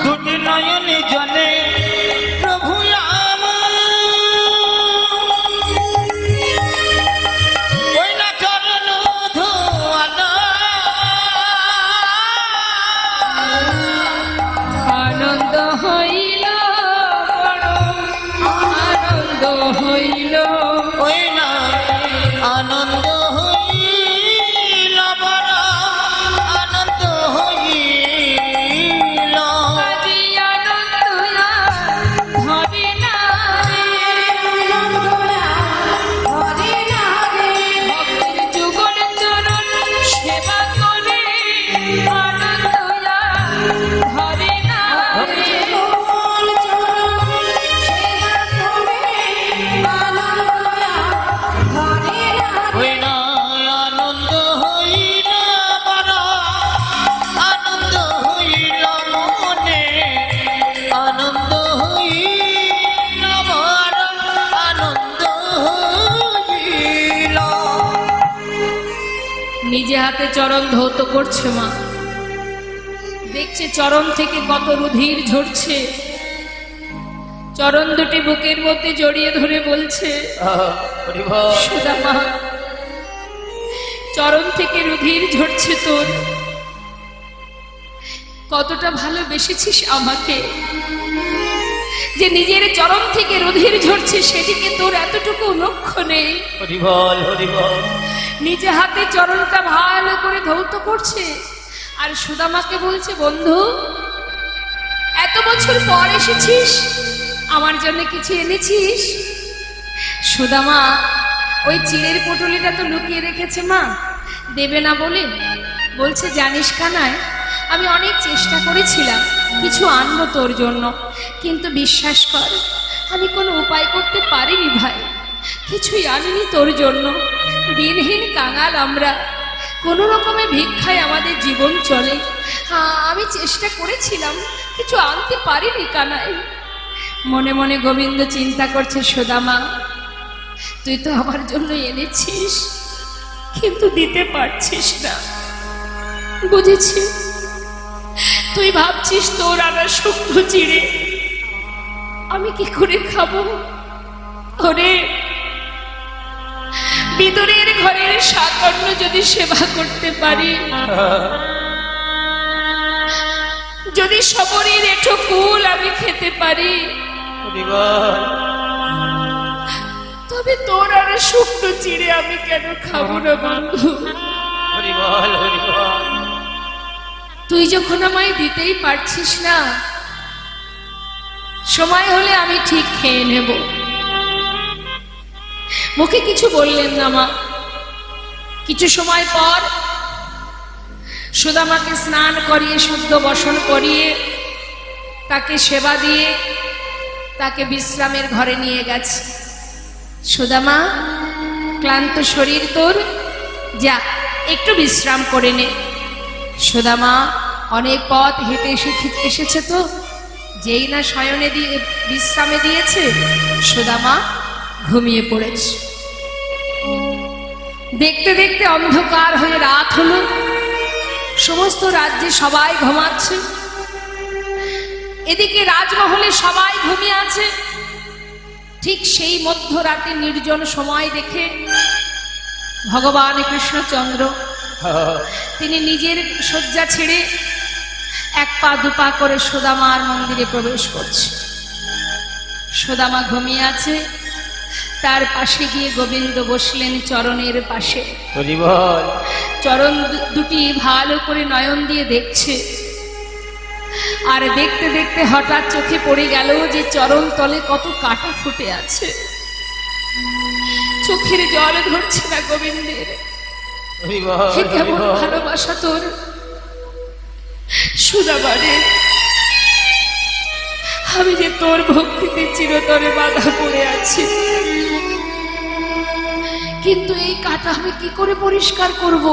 Speaker 2: দুটি নয়নে জলে প্রভু আমার, ওই না চরণ ধোয়ালো,
Speaker 1: আনন্দ হইল, বড় আনন্দ হইল,
Speaker 2: ওই না আনন্দ হইল, বড় আনন্দ হইল,
Speaker 1: আজি আনন্দ ধরে না রে, ভক্তের যুগল চরণ সেবা করে আনন্দ ধরে না রে,
Speaker 2: ওই না আনন্দ হইল, বড় আনন্দ হইল, মনে আনন্দ হইল, বড় আনন্দ হইল।
Speaker 1: নিজে হাতে চরণ ধৌত করছে মা, দেখছে চরণ থেকে কত রুধির ঝরছে, চরণ দুটি বুকের মধ্যে জড়িয়ে ধরে বলছে, সুদামা, চরণ থেকে রুধির ঝরছে তোর, কতটা ভালোবেসেছিস আমাকে, যে নিজের চরণ থেকে রুধির ঝরছে সেদিকে তোর এতটুকু লক্ষ্য নেই।
Speaker 2: হরিবল হরিবল।
Speaker 1: নিজে হাতে চরণটা ভালো করে ধৌত করছে আর সুদামাকে বলছে, বন্ধু এত বছর পর এসেছিস, আমার জন্য কিছু এনেছিস? সুদামা ওই চিড়ের পটলিটা তো লুকিয়ে রেখেছে মা, দেবে না বলে বলছে, জানিস কানাই, আমি অনেক চেষ্টা করেছিলাম কিছু আনবো তোর জন্য, কিন্তু বিশ্বাস কর আমি কোনো উপায় করতে পারিনি ভাই, কিছুই আনিনি তোর জন্য। দিনহীন কাঙাল আমরা, কোনো রকমে ভিক্ষায় আমাদের জীবন চলে, আমি চেষ্টা করেছিলাম কিছু আনতে পারিনি কানাই। মনে মনে গোবিন্দ চিন্তা করছে, সুদামা তুই তো আমার জন্য এনেছিস কিন্তু দিতে পারছিস না, বুঝেছি, তুই ভাবছিস তোর আনা শুকনো চিড়ে আমি কি করে খাবো। ওরে, বিদুরের ঘরের সাকর্ণ যদি সেবা করতে পারি, যদি সবরের এঠো কুল আমি খেতে পারি, তবে তোর আর শুকনো চিড়ে আমি কেন খাবো না বন্ধু। তুই যখন আমায় দিতেই পারছিস না, সময় হলে আমি ঠিক খেয়ে নেব। মুখে কিছু বললেন না মা। কিছু সময় পর সুদামাকে স্নান করিয়ে শুদ্ধ বসন করিয়ে তাকে সেবা দিয়ে তাকে বিশ্রামের ঘরে নিয়ে গেছে। সুদামা, ক্লান্ত শরীর তোর, যা একটু বিশ্রাম করে নে। সুদামা অনেক পথ হেঁটে এসেছে তো, যেই না শয়নে দিয়ে বিশ্রামে দিয়েছে, সুদামা ঘুমিয়ে পড়েছে। দেখতে দেখতে অন্ধকার হয়ে রাত হলো। সমস্ত রাজ্যে সবাই ঘুমাচ্ছে, এদিকে রাজমহলে সবাই ঘুমিয়ে আছে। ঠিক সেই মধ্যরাতে নির্জন সময় দেখে ভগবান কৃষ্ণচন্দ্র তিনি নিজের শয্যা ছেড়ে এক পা দুপা করে সুদামার মন্দিরে প্রবেশ করছে। সুদামা ঘুমিয়ে আছে, তার পাশে গিয়ে গোবিন্দ বসলেন চরণের পাশে। চরণ দুটি ভালো করে নয়ন দিয়ে দেখছে। আর দেখতে দেখতে হঠাৎ চোখে পড়ে গেল যে চরণ তলে কত কাটা ফুটে আছে। চোখের জল ধরছে না গোবিন্দের। কেমন ভালোবাসা তোর সুদামারে, আমি যে তোর ভক্তিতে চিরতরে বাধা পড়ে আছি, কিন্তু এই কাটা আমি কি করে পরিষ্কার করব।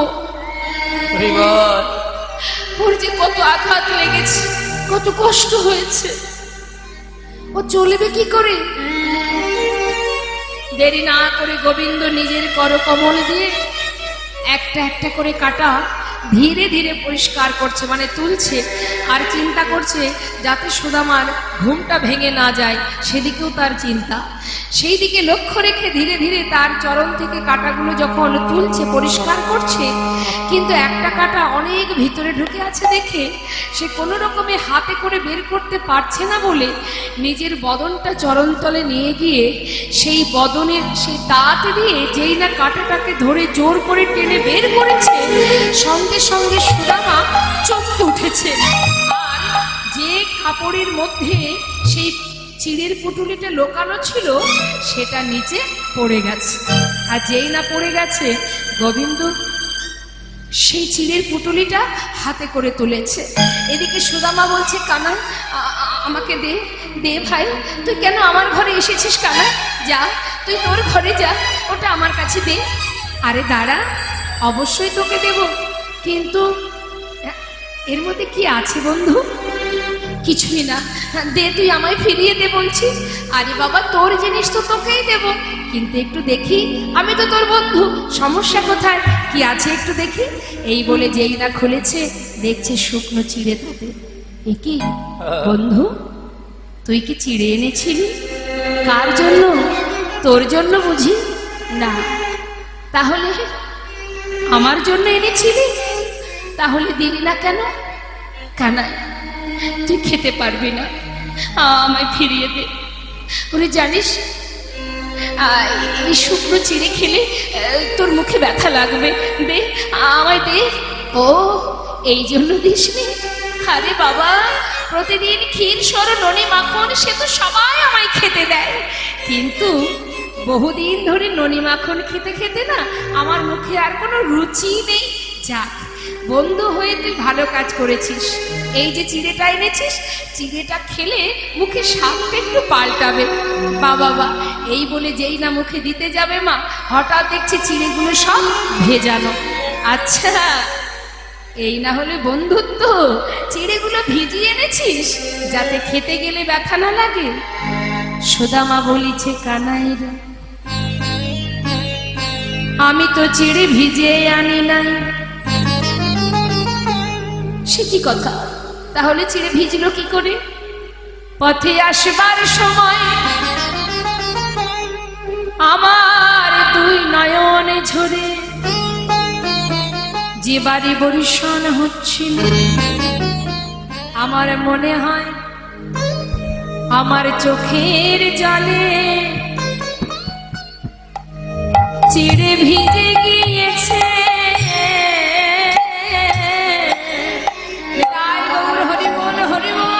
Speaker 1: ওর যে কত আঘাত লেগেছে, কত কষ্ট হয়েছে, ও চলবে কি করে। দেরি না করে গোবিন্দ নিজের করকমল দিয়ে একটা একটা করে কাটা ধীরে ধীরে পরিষ্কার করছে, মানে তুলছে। আর চিন্তা করছে যাতে সুদামার ঘুমটা ভেঙে না যায়, সেদিকেও তার চিন্তা। সেই দিকে লক্ষ্য রেখে ধীরে ধীরে তার চরণ থেকে কাঁটাগুলো যখন তুলছে, পরিষ্কার করছে, কিন্তু একটা কাঁটা অনেক ভিতরে ঢুকে আছে দেখে সে কোনো রকমে হাতে করে বের করতে পারছে না বলে নিজের বদনটা চরণতলে নিয়ে গিয়ে সেই বদনের সেই দাঁত দিয়ে যেই না কাঁটাটাকে ধরে জোর করে টেনে বের করেছে, সঙ্গে সঙ্গে সুদামা চমকে উঠেছে। আর যে কাপড়ের মধ্যে সেই চিড়ের পুটুলিটা লোকানো ছিল সেটা নিচে পড়ে গেছে। আর যেই না পড়ে গেছে, গোবিন্দ সেই চিড়ের পুটুলিটা হাতে করে তুলেছে। এদিকে সুদামা বলছে, কানাই আমাকে দে দে ভাই, তুই কেন আমার ঘরে এসেছিস কানাই? যা, তুই তোর ঘরে যা, ওটা আমার কাছে দে। আরে দাঁড়া, অবশ্যই তোকে দেব, কিন্তু এর মধ্যে কি আছে বন্ধু? কিছুই না, দে, তুই আমায় ফিরিয়ে দে বলছিস। আরে বাবা, তোর জিনিস তো তোকেই দেব, কিন্তু একটু দেখি, আমি তো তোর বন্ধু, সমস্যা কোথায়, কি আছে একটু দেখি। এই বলে যেই না খুলেছে, দেখছে শুকনো চিড়ে তাতে। এ কি বন্ধু, তুই কি চিড়ে এনেছিলি? কার জন্য? তোর জন্য বুঝি? না, তাহলে আমার জন্য এনেছিলি? তাহলে দিলি না কেন? কানাই, তুই খেতে পারবি না, আমায় ফিরিয়ে দে। বলে, জানিস এই শুকনো চিড়ে খেলে তোর মুখে ব্যথা লাগবে, দে আমায় দে। ও, এই জন্য দিসনি? আরে বাবা, প্রতিদিন ক্ষীর সর ননি মাখন সে তো সবাই আমায় খেতে দেয়, কিন্তু বহুদিন ধরে ননি মাখন খেতে খেতে না আমার মুখে আর কোনো রুচি নেই। যাক, বন্ধু হয়ে তুই ভালো কাজ করেছিস, এই যে চিড়েটা এনেছিস, চিড়েটা খেলে মুখে স্বাদটা একটু পাল্টাবে। বাবা, এই বলে যেই না মুখে দিতে যাবে মা, হঠাৎ দেখছি চিড়েগুলো সব ভেজানো। আচ্ছা, এই না হলে বন্ধুত্ব, চিড়েগুলো ভিজিয়ে এনেছিস যাতে খেতে গেলে ব্যথা না লাগে। সুদামা বলিছে, কানাই রে, আমি তো চিড়ে ভিজিয়ে আনি নাই, সে কি কথা? তাহলে চিড়ে ভিজলো কি করে? পথে আসবার সময় আমার দুই নয়নে ঝরে যে বাড়ি বরিশান হচ্ছিল, আমার মনে হয় আমার চোখের জলে চিড়ে ভিজে গিয়েছে। তাই গৌর হরি বল, হরি বল।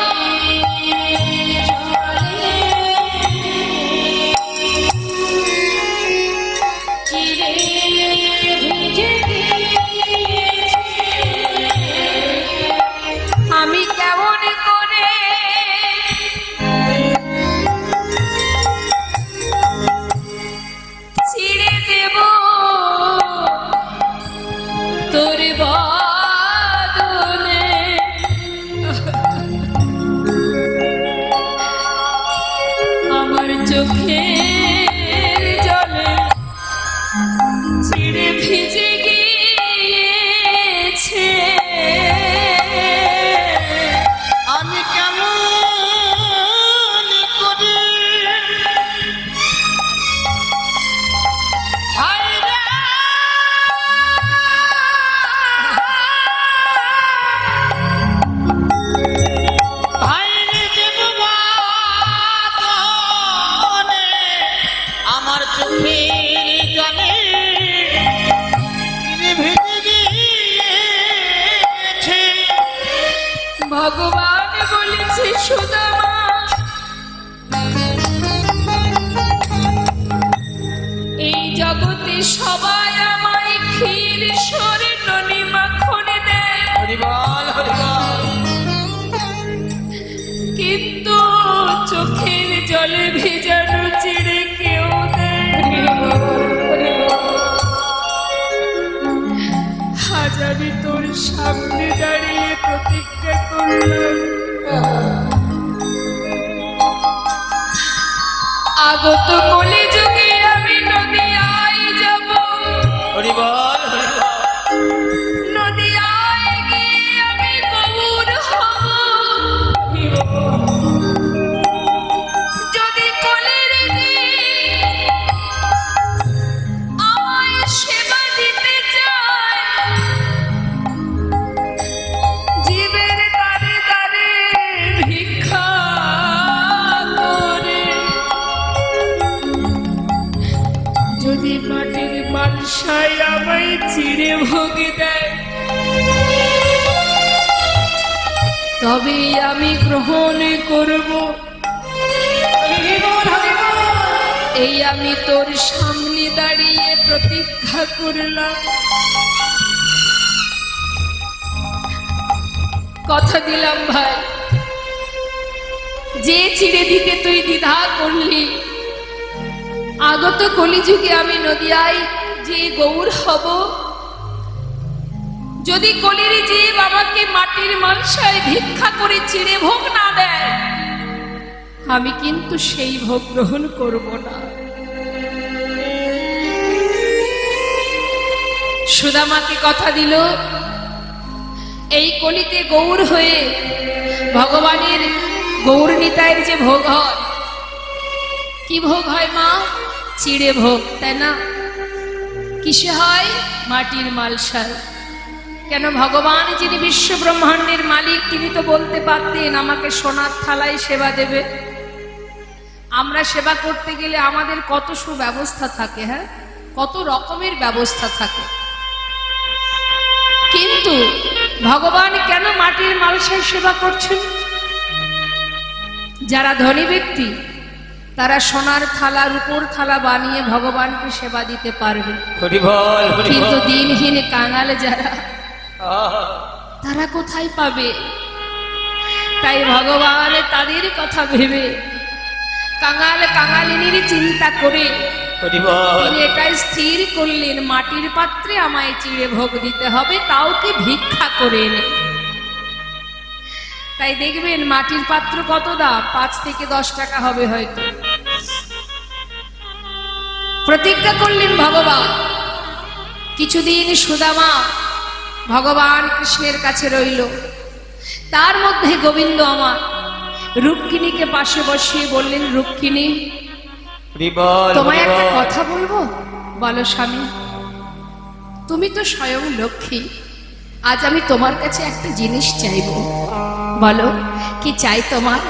Speaker 1: চিড়ে ভিজে গিয়েছে, আমি কেমন করে চিড়ে দেব তোর বদলে? আমার চোখের জলে চিড়ে ভিজে গিয়েছে,
Speaker 2: আমি কেমন করে হায়রে হায়রে দেব বাদনে আমার চোখের জলে চিড়ে ভিজে গিয়েছে।
Speaker 1: ভগবান বলেছে সুদামা, এই জগতে সবাই আমায় ক্ষীর সরে ননি মাখন দেয়,
Speaker 2: হরি বল, হরি বল।
Speaker 1: কিন্তু চোখের জলে ভেজানো চিড়ে কেউ দেয়। হাজারি তোর সামনে দাঁড়িয়ে প্রতিজ্ঞা করলাম, আগত কলি যুগে আমি নদিয়ায় যাব,
Speaker 2: হরি বল, হরি বল।
Speaker 1: নদিয়ায় গিয়ে আমি গৌর হব। যদি কলির আমায় সেবা দিতে চায়, জীবের দাঁড়ে দাঁড়ে ভিক্ষা করে, যদি মাটির মালসায় আমায় চিড়ে ভোগ দেয়, তবে আমি গ্রহণ করব। এই আমি তোর সামনে দাঁড়িয়ে প্রতিজ্ঞা করলাম, কথা দিলাম ভাই, যে চিড়ে দিতে তুই দ্বিধা করলি, আগত কলিযুগে আমি নদিয়ায় যে গৌর হব, যদি কলির জীব আমাকে মাটির মালসায় ভিক্ষা করে চিড়ে ভোগ না দেয়, আমি কিন্তু সেই ভোগ গ্রহণ করব না। সুদামাকে কথা দিল, এই কলিতে গৌর হয়ে ভগবানের গৌর নিতাইয়ের যে ভোগ হয়, কি ভোগ হয় মা? চিড়ে ভোগ, তাই না? কিসে হয়? মাটির মালসায়। কেন? ভগবান যিনি বিশ্ব ব্রহ্মাণ্ডের মালিক, তিনি তো বলতে পারতেন আমাকে সোনার থালায় সেবা দেবে। আমরা সেবা করতে গেলে আমাদের কত সুব্যবস্থা থাকে, হ্যাঁ, কত রকমের ব্যবস্থা থাকে, কিন্তু ভগবান কেন মাটির মালসায় সেবা করছেন? যারা ধনী ব্যক্তি তারা সোনার থালা, রূপোর থালা বানিয়ে ভগবানকে সেবা দিতে পারবে,
Speaker 2: হরি বল, হরি
Speaker 1: কিন্তু
Speaker 2: বল।
Speaker 1: দিনহীন কাঙাল যারা, তারা কোথায় পাবে? তাই ভগবান তাদের কথা ভেবে কাঙাল কাঙালিনীর চিন্তা করে
Speaker 2: হরি বল।
Speaker 1: তিনি এটাই স্থির করলেন, মাটির পাত্রে আমায় চিড়ে ভোগ দিতে হবে, তাও কি ভিক্ষা করে এনে। তাই দেখবেন মাটির পাত্র কত দাম, 5 থেকে 10 টাকা হবে হয়তো। প্রতিজ্ঞা করলেন ভগবান। কিছুদিন সুদামা ভগবান কৃষ্ণের কাছে রইল। তার মধ্যে গোবিন্দ আমার রুক্মিণীকে পাশে বসিয়ে বললেন, রুক্মিণী, তোমায় একটা কথা বলবো। বলো স্বামী। তুমি তো স্বয়ং লক্ষ্মী, আজ আমি তোমার কাছে একটা জিনিস চাইবো। বলো কি চাই তোমার?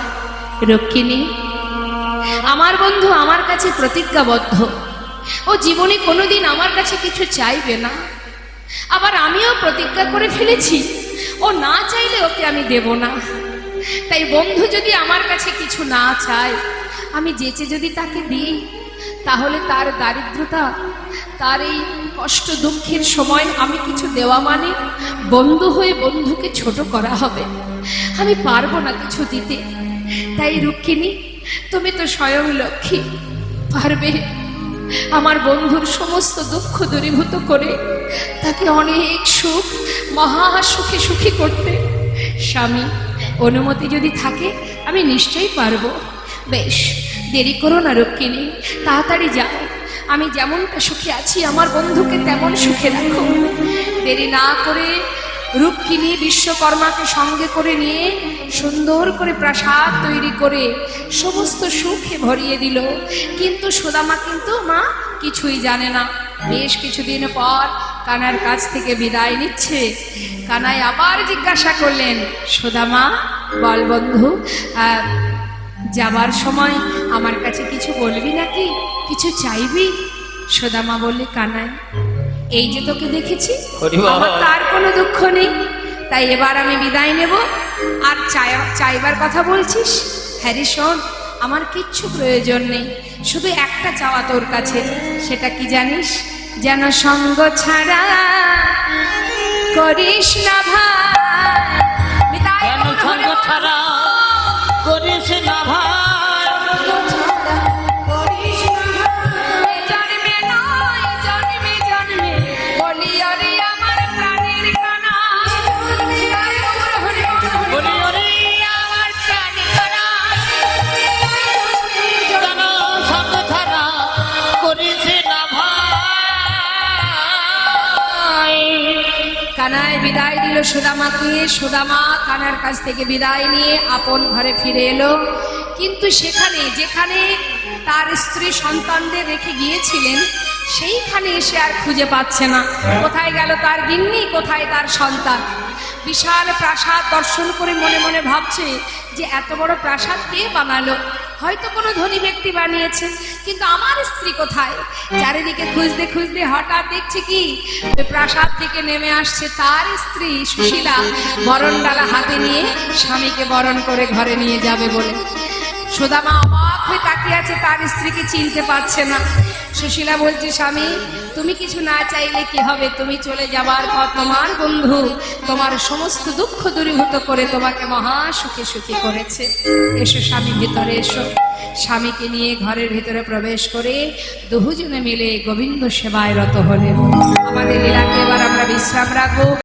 Speaker 1: রুক্মিণী, আমার বন্ধু আমার কাছে প্রতিজ্ঞাবদ্ধ, ও জীবনে কোনোদিন আমার কাছে কিছু চাইবে না। আবার আমিও প্রতিজ্ঞা করে ফেলেছি, ও না চাইলে ওকে আমি দেব না। তাই বন্ধু যদি আমার কাছে কিছু না চায়, আমি যেচে যদি তাকে দিই, তাহলে তার দারিদ্রতা, তার এই কষ্ট দুঃখের সময় আমি কিছু দেওয়া মানে বন্ধু হয়ে বন্ধুকে ছোট করা হবে। আমি পারবো না কিছু দিতে। তাই রুক্মিণী, তুমি তো স্বয়ং লক্ষ্মী, পারবে আমার বন্ধুর সমস্ত দুঃখ দূরীভূত করে তাকে অনেক সুখ, মহা সুখে সুখী করতে। স্বামী, অনুমতি যদি থাকে আমি নিশ্চয়ই পারবো। বেশ, দেরি করো না রুক্মিণী, তাড়াতাড়ি যাও। আমি যেমনটা সুখে আছি আমার বন্ধুকে তেমন সুখে রাখো। দেরি না করে রুক্মিণী বিশ্বকর্মাকে সঙ্গে করে নিয়ে সুন্দর করে প্রাসাদ তৈরি করে সমস্ত সুখে ভরিয়ে দিল। কিন্তু সুদামা কিন্তু মা কিছুই জানে না। বেশ কিছুদিন পর কানার কাছ থেকে বিদায় নিচ্ছে। কানাই আবার জিজ্ঞাসা করলেন, সুদামা বল বন্ধু, যাবার সময় আমার কাছে কিছু বলবি নাকি, কিছু চাইবি? সুদামা বললে, কানাই, এই যে তোকে দেখেছি, আমার তার কোনো দুঃখ নেই, তাই এবার আমি বিদায় নেব। আর চাইবার কথা বলছিস? হ্যাঁ রে, শোন, আমার কিচ্ছু প্রয়োজন নেই, শুধু একটা চাওয়া তোর কাছে। সেটা কি জানিস? যেন সঙ্গ ছাড়া করিস না ভাই,
Speaker 2: কেন সঙ্গ ছাড়া করিস না ভাই?
Speaker 1: কানায় বিদায় দিল সুদামাকে। সুদামা কানার কাছ থেকে বিদায় নিয়ে আপন ঘরে ফিরে এলো। কিন্তু সেখানে, যেখানে তার স্ত্রী সন্তানদের রেখে গিয়েছিলেন, সেইখানে এসে আর খুঁজে পাচ্ছে না। কোথায় গেল তার গিন্নি, কোথায় তার সন্তান? বিশাল প্রাসাদ দর্শন করে মনে মনে ভাবছে যে এত বড় প্রাসাদ কে বানালো? হয়তো কোনো ধনী ব্যক্তি বানিয়েছে, কিন্তু আমার স্ত্রী কোথায়? চারিদিকে খুঁজতে খুঁজতে হঠাৎ দেখছে কি, প্রাসাদ থেকে নেমে আসছে তার স্ত্রী সুশীলা, বরণডালা হাতে নিয়ে স্বামীকে বরণ করে ঘরে নিয়ে যাবে বলে। সুদামা অবাক হয়ে তাকিয়ে আছে, তার স্ত্রীকে চিনতে পারছে না। সুশীলা বলছে, স্বামী, তুমি কিছু না চাইলে কি হবে? তুমি চলে যাবার পর তোমার বন্ধু তোমার সমস্ত দুঃখ দূরীভূত করে তোমাকে মহা সুখে সুখী করেছে। এসো স্বামী, ভেতরে এসো। স্বামীকে নিয়ে ঘরের ভেতরে প্রবেশ করে দুজনে মিলে গোবিন্দ সেবায় রত হলেন। আমাদের লীলাকে এবার আমরা বিশ্রাম রাখবো।